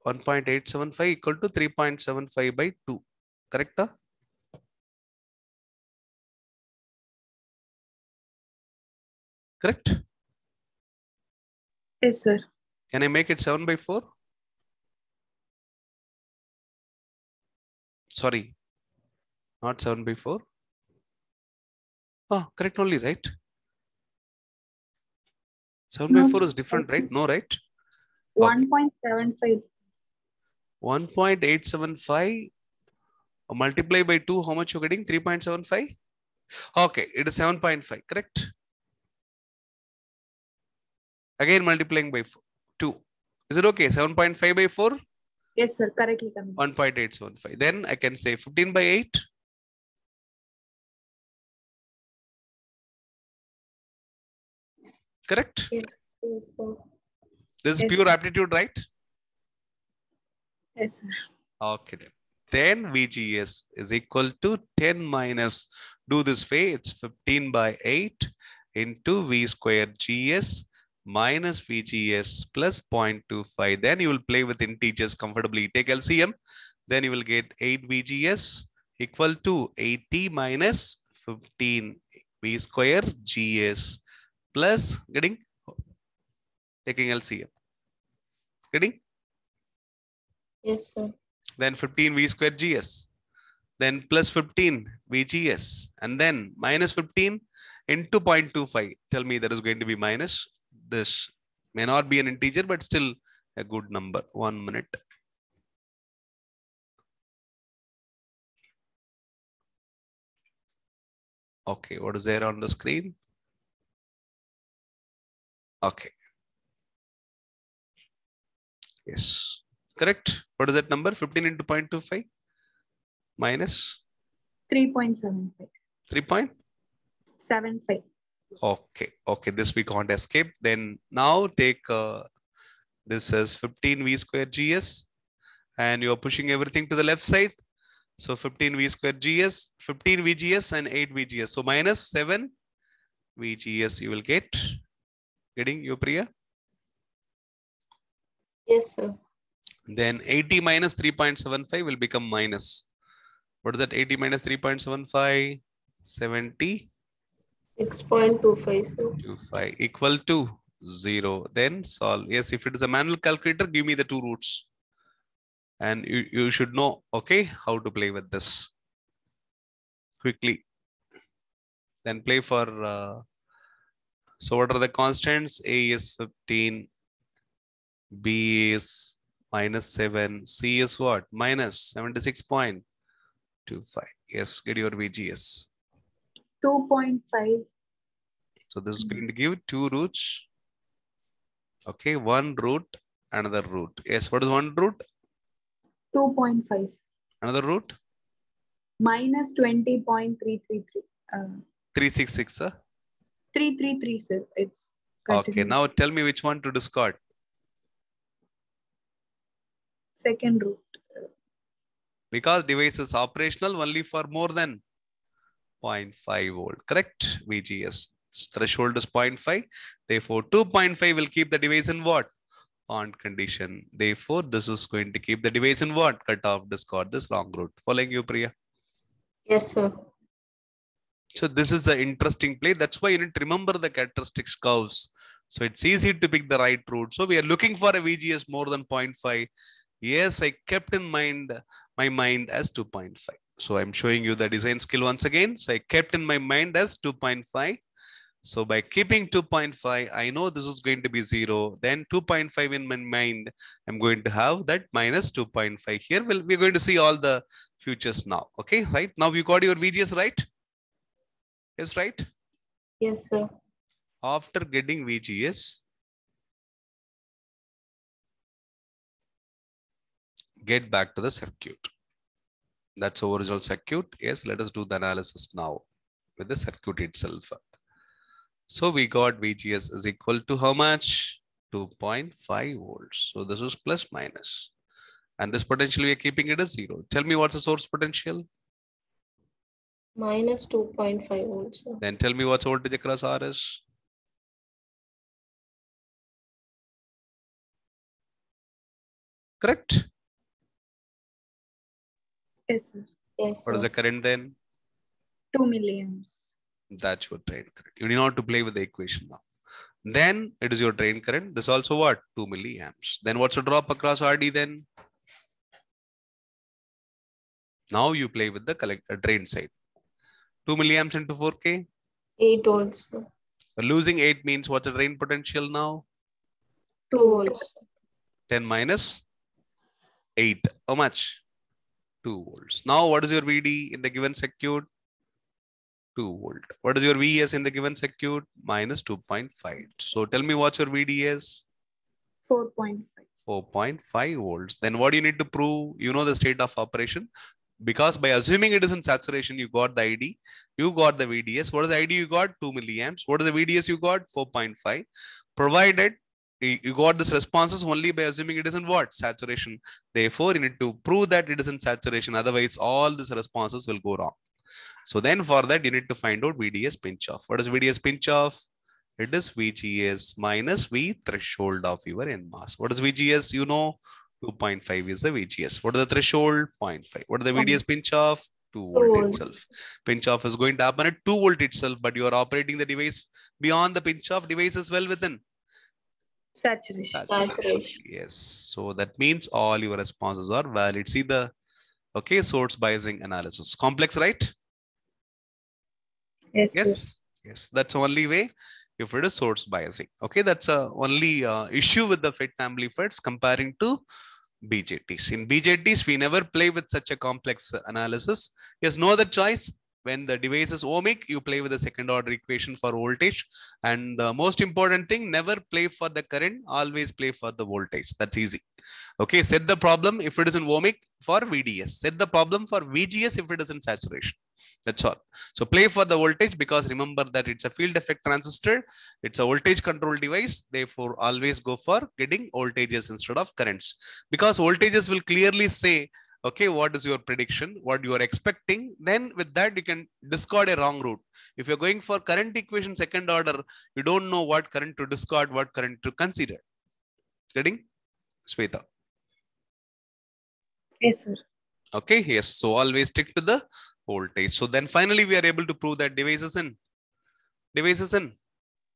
1.875 equal to 3.75 by 2. Correct? Correct? Yes, sir. Can I make it 7 by 4? Sorry, not 7 by 4. Oh, correct only, right? 7 by 4 is different, right? No, right? 1.75. 1.875 multiply by 2, how much you're getting? 3.75. Okay, it is 7.5, correct? Again multiplying by 2. Is it okay? 7.5 by 4? Yes, sir. Correctly coming. 1.875. Then I can say 15 by 8. Correct? Yes, sir. This is Yes, pure sir. aptitude, right? Yes, sir. Okay, then VGS is equal to 10 minus, do this way, it's 15 by 8 into V square GS minus VGS plus 0.25. Then you will play with integers comfortably. Take LCM, then you will get 8 VGS equal to 80 minus 15 V square GS plus taking LCM. Getting? Yes, sir. Then 15 V square GS. Then plus 15 VGS, and then minus 15 into 0.25. Tell me that is going to be minus. This may not be an integer, but still a good number. 1 minute. Okay, what is there on the screen? Okay. Yes, correct. What is that number? 15 into 0.25 minus 3.75. 3.75. Okay, this we can't escape. Then now take this as 15 V square GS, and you're pushing everything to the left side. So 15 V square GS, 15 VGS and 8 VGS. So minus 7 VGS you will get. Getting you, Priya? Yes, sir. Then 80 minus 3.75 will become minus. What is that? 80 minus 3.75? 70. 6.25, sir. 25 equal to 0. Then solve. Yes, if it is a manual calculator, give me the two roots. And you should know, okay, how to play with this quickly. Then play for, so what are the constants? A is 15, B is minus 7, C is what? Minus 76.25. Yes, get your VGS. 2.5. So this is going to give two roots. Okay, one root, another root. Yes, what is one root? 2.5. Another root? Minus 20.333. 366, sir. 333, sir. It's Okay, continuous. now tell me which one to discard. Second root. Because device is operational only for more than 0.5 volt, correct? VGS threshold is 0.5. Therefore, 2.5 will keep the device in what? On condition. Therefore, this is going to keep the device in what? Cut off, discard this long route. Following you, Priya? Yes, sir. So this is an interesting play. That's why you need to remember the characteristics curves. So it's easy to pick the right route. So we are looking for a VGS more than 0.5. Yes, I kept in mind my mind as 2.5. So I'm showing you the design skill once again. So I kept in my mind as 2.5. So by keeping 2.5, I know this is going to be 0. Then 2.5 in my mind, I'm going to have that minus 2.5 here. Well, we're going to see all the futures now. Okay, right? Now you got your VGS, right? Yes, right? Yes, sir. After getting VGS, get back to the circuit. That's our original circuit. Yes, let us do the analysis now with the circuit itself. So we got VGS is equal to how much? 2.5 volts. So this is plus minus. And this potential we are keeping it as 0. Tell me what's the source potential? Minus 2.5 volts, sir. Then tell me what's voltage across R is? Correct? Yes, sir. Yes, What is sir. the current then? 2 milliamps. That's your drain current. You need not to play with the equation now. Then it is your drain current. This also what? 2 milliamps. Then what's the drop across RD then? Now you play with the drain side. 2 milliamps into 4K. 8 volts. Losing 8 means what's the drain potential now? 2 volts. 10 minus 8. How much? 2 volts. Now what is your VD in the given circuit? 2 volt. What is your VS in the given circuit? Minus 2.5. So tell me what's your VD is? 4.5. 4.5 volts. Then what do you need to prove? You know the state of operation. Because by assuming it is in saturation, you got the ID, you got the VDS. What is the ID you got? 2 milliamps. What is the VDS you got? 4.5. Provided you got this responses only by assuming it is in what? Saturation. Therefore, you need to prove that it is in saturation. Otherwise, all these responses will go wrong. So then for that, you need to find out VDS pinch off. What is VDS pinch off? It is VGS minus V threshold of your NMOS. What is VGS? You know, 2.5 is the VGS. What is the threshold? 0.5. What is the VDS pinch off? 2 volt itself. Pinch off is going to happen at 2 volt itself, but you are operating the device beyond the pinch off. Device is well within Saturation. Yes. So that means all your responses are valid. See the source biasing analysis. Complex, right? Yes. Yes. That's the only way if it is source biasing. Okay, that's a only issue with the FET amplifiers comparing to BJTs. In BJTs, we never play with such a complex analysis. There's no other choice. When the device is ohmic, you play with the second order equation for voltage. And the most important thing, never play for the current, always play for the voltage. That's easy. Okay, set the problem if it is in ohmic for VDS. Set the problem for VGS if it is in saturation. That's all. So play for the voltage because remember that it's a field effect transistor. It's a voltage control device. Therefore, always go for getting voltages instead of currents. Because voltages will clearly say, okay, what is your prediction, what you are expecting? Then with that, you can discard a wrong route. If you're going for current equation second order, you don't know what current to discard, what current to consider. Getting? Sweta. Yes, sir. Okay, yes. So always stick to the voltage. So then finally, we are able to prove that device is in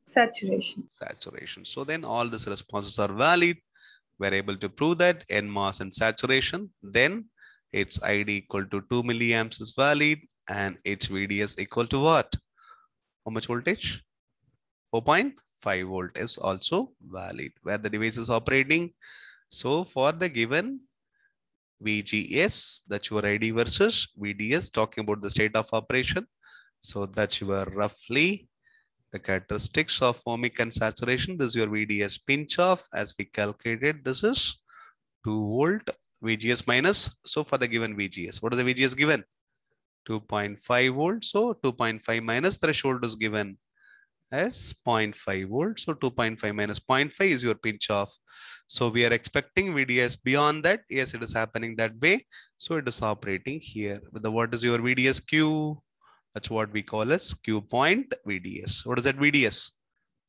saturation. So then all these responses are valid. We're able to prove that NMOS in saturation. Then its ID equal to 2 milliamps is valid and its VDS equal to what? How much voltage? 4.5 volt is also valid where the device is operating. So for the given VGS, that's your ID versus VDS, talking about the state of operation. So that's your roughly the characteristics of ohmic and saturation. This is your VDS pinch off as we calculated. This is 2 volt VGS minus. So for the given VGS, what is the VGS given? 2.5 volts. So 2.5 minus threshold is given as 0.5 volts. So 2.5 minus 0.5 is your pinch off. So we are expecting VDS beyond that. Yes, it is happening that way. So it is operating here with the what is your VDS Q? That's what we call as Q point VDS. What is that VDS?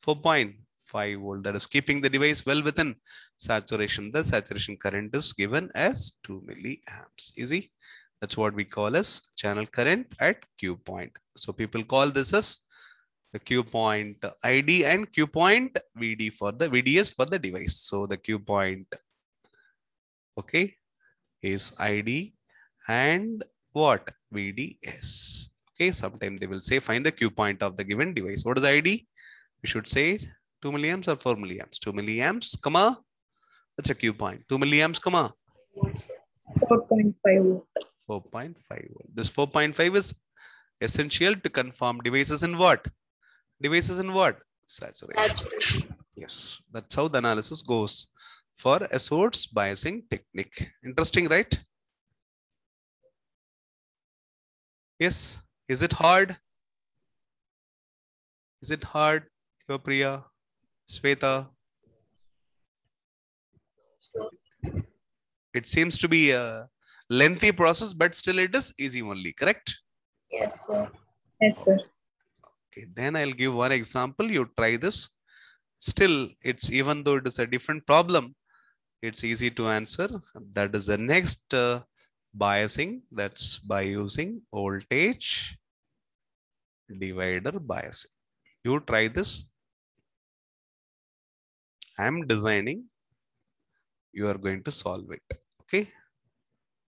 4.5 volt. That is keeping the device well within saturation. The saturation current is given as 2 milliamps. Easy. That's what we call as channel current at Q point. So people call this as the Q point ID and Q point VD for the VDS for the device. So the Q point, okay, is ID and what? VDS. Okay, sometimes they will say find the Q point of the given device. What is the ID? We should say 2 milliamps or 4 milliamps. 2 milliamps, comma. That's a Q point. 2 milliamps, comma. 4.5 volt. 4.5 volt. This 4.5 is essential to confirm devices in what? Devices in what? Saturation. Yes, that's how the analysis goes for a source biasing technique. Interesting, right? Yes. Is it hard? Is it hard, Priya, Sweta? It seems to be a lengthy process, but still it is easy only, correct? Yes, sir. Yes, sir. Okay, then I'll give one example. You try this. Still, it's even though it is a different problem, it's easy to answer. That is the next biasing. That's by using voltage divider biasing. You try this. I'm designing. You are going to solve it. Okay.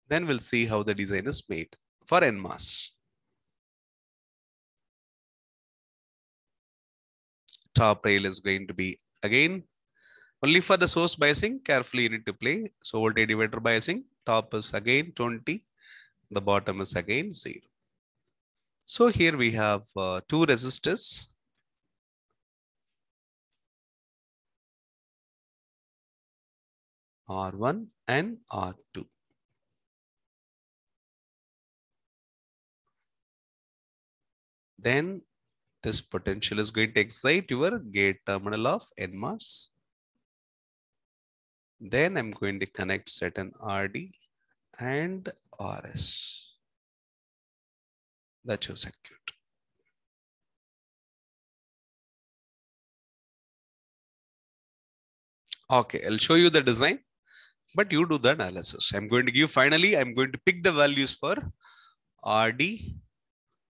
Then we'll see how the design is made for NMOS. Top rail is going to be again only for the source biasing. Carefully you need to play. So voltage divider biasing. Top is again 20. The bottom is again 0. So here we have two resistors. R1 and R2. Then this potential is going to excite your gate terminal of NMOS. Then I'm going to connect certain RD and RS. That's your circuit. Okay, I'll show you the design, but you do the analysis. I'm going to give finally, I'm going to pick the values for RD,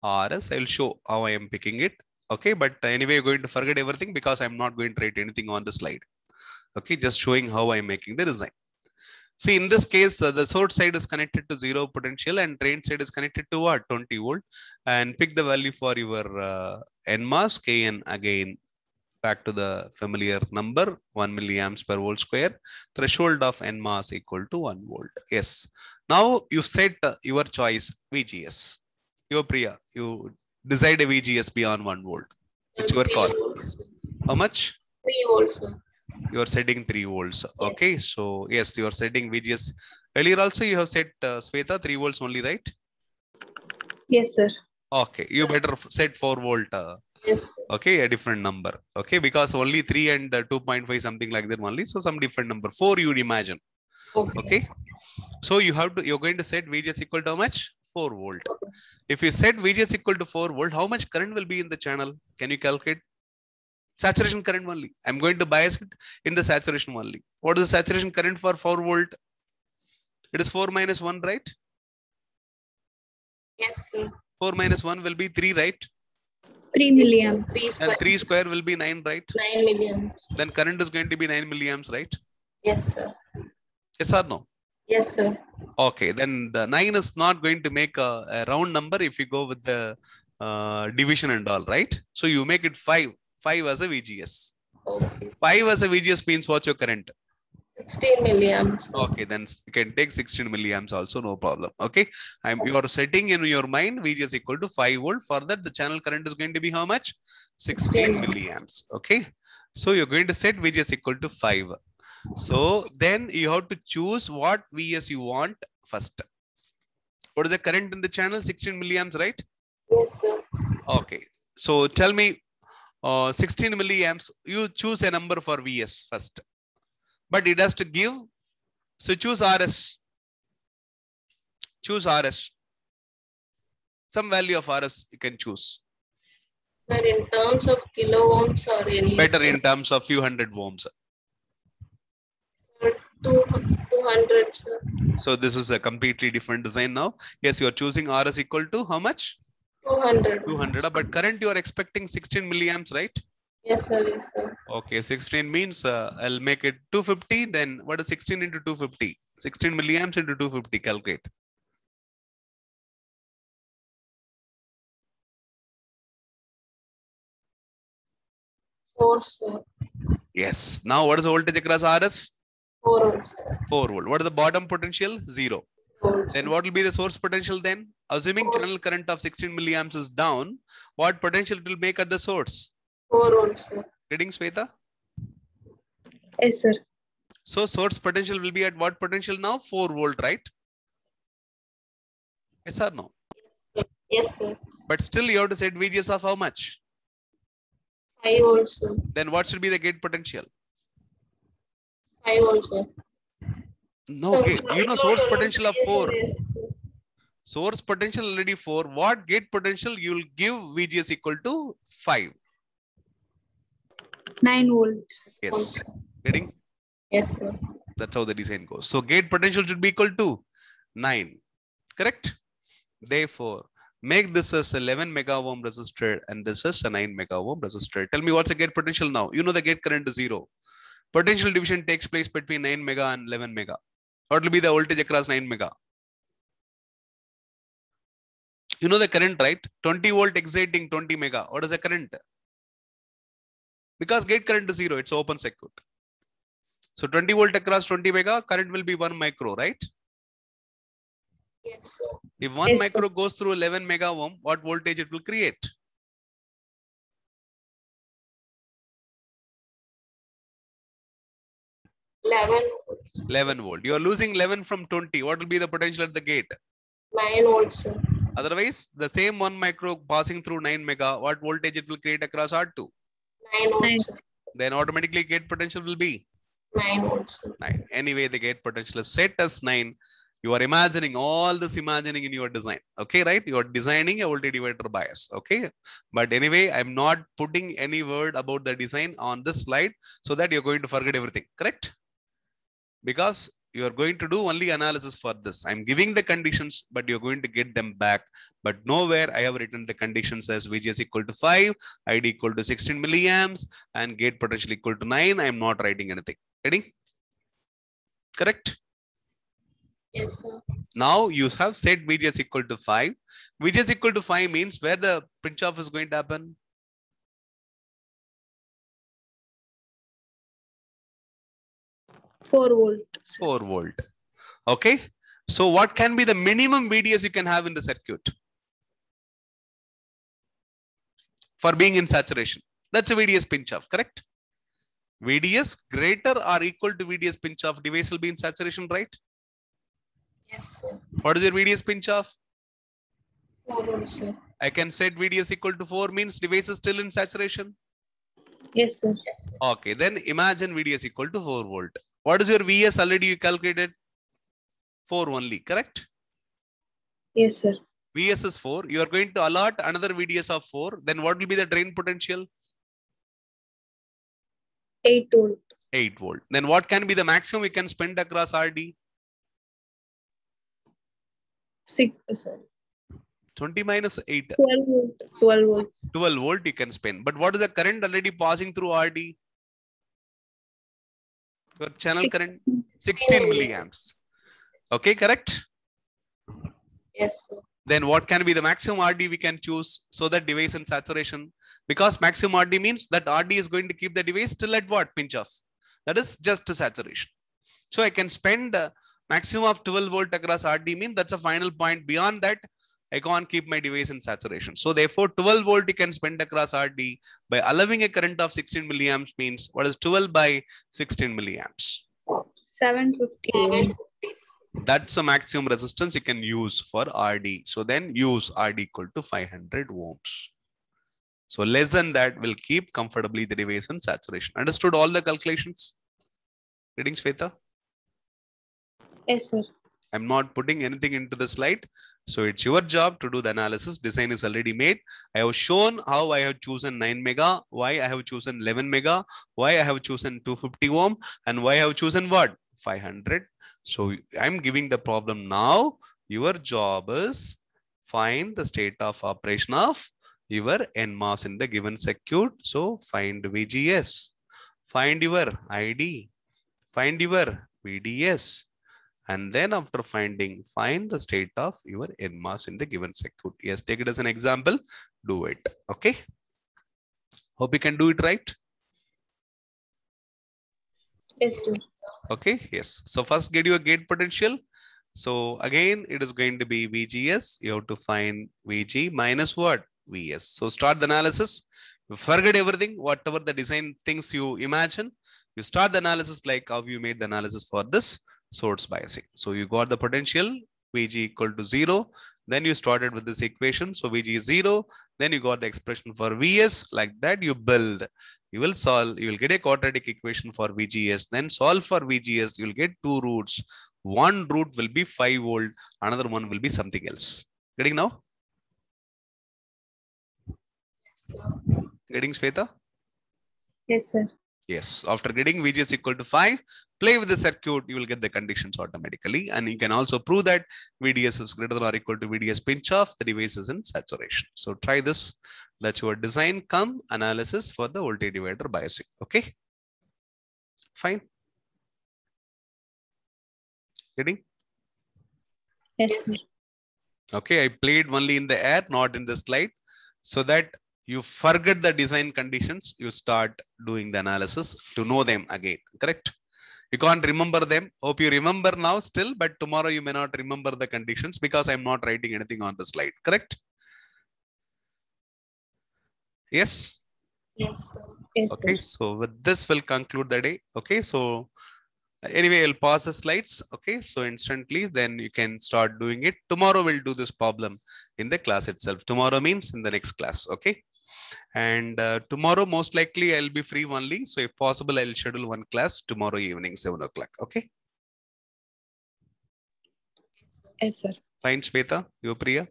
RS. I'll show how I am picking it. Okay, but anyway, you're going to forget everything because I'm not going to write anything on the slide. Okay, just showing how I'm making the design. See, in this case, the source side is connected to 0 potential and drain side is connected to what? 20 volt. And pick the value for your NMOS, Kn again. Back to the familiar number, 1 milliamps per volt square. Threshold of NMOS equal to 1 volt. Yes. Now you set your choice, VGS. Your Priya, you decide a VGS beyond 1 volt. It's your call. How much? 3 volts, sir. You are setting 3 volts. Okay. So yes, you are setting VGS. Earlier also you have set Sweta 3 volts only, right? Yes, sir. Okay. You better set 4 volt. Yes, sir. Okay, a different number. Okay, because only 3 and 2.5 something like that only. So some different number. 4 you'd imagine. Okay. So you have to, you're going to set VGS equal to how much? 4 volt. Okay. If you set VGS equal to 4 volt, how much current will be in the channel? Can you calculate? Saturation current only. I'm going to bias it in the saturation only. What is the saturation current for 4 volt? It is 4 minus 1, right? Yes, sir. 4 minus 1 will be 3, right? 3 milliamps. 3 And square. 3 square will be 9, right? 9 milliamps. Then current is going to be 9 milliamps, right? Yes, sir. Yes or no? Yes, sir. Okay, then the 9 is not going to make a round number if you go with the division and all, right? So you make it 5 as a VGS. Okay. 5 as a VGS means what's your current? 16 milliamps. Okay, then you can take 16 milliamps also, no problem. Okay, you are setting in your mind VGS equal to 5 volt. For that, the channel current is going to be how much? 16 milliamps. Okay, so you're going to set VGS equal to 5. So then you have to choose what VS you want first. What is the current in the channel? 16 milliamps, right? Yes, sir. Okay, so tell me 16 milliamps, you choose a number for VS first. But it has to give, so choose RS. Choose RS. Some value of RS you can choose. Sir, in terms of kilo ohms or any? Better in terms of few hundred ohms. 200, sir. So this is a completely different design now. Yes, you are choosing RS equal to how much? 200. 200. But current you are expecting 16 milliamps, right? Yes, sir. Yes, sir. Okay, 16 means I'll make it 250. Then what is 16 into 250? 16 milliamps into 250. Calculate. Source, sir. Yes. Now what is the voltage across RS? 4 volts, sir. 4 volt. What is the bottom potential? 0. Volts. Then what will be the source potential then? Assuming channel current of 16 milliamps is down, what potential it will make at the source? 4 volts, sir. Reading, Sweta? Yes, sir. So source potential will be at what potential now? 4 volt, right? Yes or no? Yes, sir. But still you have to set VGS of how much? 5 volts, sir. Then what should be the gate potential? 5 volts, sir. No, okay. You know source potential of 4. Yes, sir. Source potential already 4. What gate potential you will give VGS equal to 5? 9 volts. Yes. Reading? Yes, sir. That's how the design goes. So gate potential should be equal to 9. Correct? Therefore, make this as 11 mega ohm resistor and this is a 9 mega ohm resistor. Tell me what's the gate potential now? You know the gate current is 0. Potential division takes place between 9 mega and 11 mega. What will be the voltage across 9 mega? You know the current, right? 20 volt exciting 20 mega. What is the current? Because gate current is 0, it's open circuit. So 20 volt across 20 mega, current will be 1 micro, right? Yes, sir. If 1 micro goes through 11 mega ohm, what voltage it will create? 11 11 volt. You are losing 11 from 20. What will be the potential at the gate? 9 volts, sir. Otherwise, the same 1 micro passing through 9 mega, what voltage it will create across R2? 9 volts, sir. Then automatically gate potential will be 9 volts, sir. 9. Anyway, the gate potential is set as 9. You are imagining all this imagining in your design. Okay, right? You are designing a voltage divider bias. Okay. But anyway, I'm not putting any word about the design on this slide so that you're going to forget everything. Correct? Because you are going to do only analysis for this. I'm giving the conditions, but you're going to get them back. But nowhere I have written the conditions as VGS equal to 5, ID equal to 16 milliamps, and gate potential equal to 9. I'm not writing anything. Getting? Correct? Yes, sir. Now you have set VGS equal to 5. VGS equal to 5 means where the pinch off is going to happen? 4 volt. 4 volt. Okay. So what can be the minimum VDS you can have in the circuit for being in saturation? That's a VDS pinch off, correct? VDS greater or equal to VDS pinch off, device will be in saturation, right? Yes, sir. What is your VDS pinch off? 4 volts, sir. I can set VDS equal to 4 means device is still in saturation. Yes, sir. Yes, sir. Okay, then imagine VDS equal to 4 volt. What is your VS already you calculated? 4 only, correct? Yes, sir. VS is 4. You are going to allot another VDS of 4. Then what will be the drain potential? 8 volt. 8 volt. Then what can be the maximum we can spend across RD? 6, sir. 20 minus 8. 12 volt. 12 volts. 12 volt you can spend. But what is the current already passing through RD? Your channel current? 16 milliamps. Okay, correct? Yes, sir. Then what can be the maximum RD we can choose so that device in saturation? Because maximum RD means that RD is going to keep the device still at what? Pinch off. That is just a saturation. So I can spend maximum of 12 volt across RD means that's a final point. Beyond that, I can't keep my device in saturation. So therefore 12 volt you can spend across RD by allowing a current of 16 milliamps means what is 12 by 16 milliamps? 750 ohms. 750. That's a maximum resistance you can use for RD. So then use RD equal to 500 ohms. So less than that will keep comfortably the device in saturation. Understood all the calculations? Reading, Shweta? Yes, sir. I'm not putting anything into the slide. So it's your job to do the analysis. Design is already made. I have shown how I have chosen 9 mega, why I have chosen 11 mega, why I have chosen 250 ohm, and why I have chosen what? 500. So I'm giving the problem now. Your job is find the state of operation of your NMOS in the given circuit. So find VGS, find your ID, find your VDS. And then after finding, find the state of your NMOS in the given circuit. Yes, take it as an example. Do it. Okay. Hope you can do it right. Yes, sir. Okay. Yes. So first get your gate potential. So again, it is going to be VGS. You have to find VG minus what? VS. So start the analysis. Forget everything, whatever the design things you imagine. You start the analysis like how you made the analysis for this source biasing. So you got the potential VG equal to 0. Then you started with this equation. So VG is 0. Then you got the expression for VS. Like that you build. You will solve. You will get a quadratic equation for VGS. Then solve for VGS. You will get two roots. One root will be 5 volt. Another one will be something else. Getting now? Yes, sir. Getting, Shweta? Yes, sir. Yes, after getting VGS equal to 5, play with the circuit, you will get the conditions automatically. And you can also prove that VDS is greater than or equal to VDS pinch off, the device is in saturation. So try this. That's your design come analysis for the voltage divider biasing. Okay, fine. Getting? Yes, sir. Okay, I played only in the air, not in the slide, so that you forget the design conditions, you start doing the analysis to know them again, correct? You can't remember them. Hope you remember now still, but tomorrow you may not remember the conditions because I'm not writing anything on the slide, correct? Yes? Yes, sir. Yes, Okay, sir. so with this we'll conclude the day. Okay, so anyway, I'll pause the slides. Okay, so instantly then you can start doing it. Tomorrow we'll do this problem in the class itself. Tomorrow means in the next class. Okay. And tomorrow, most likely, I'll be free only. So, if possible, I'll schedule one class tomorrow evening, 7 o'clock. Okay. Yes, sir. Fine, Shweta, you, Priya.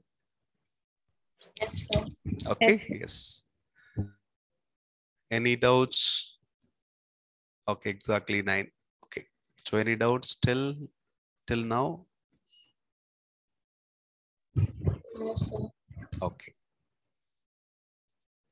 Yes, sir. Okay. Yes, sir. Yes. Any doubts? Okay, exactly 9. Okay. So, any doubts till now? No, sir. Okay.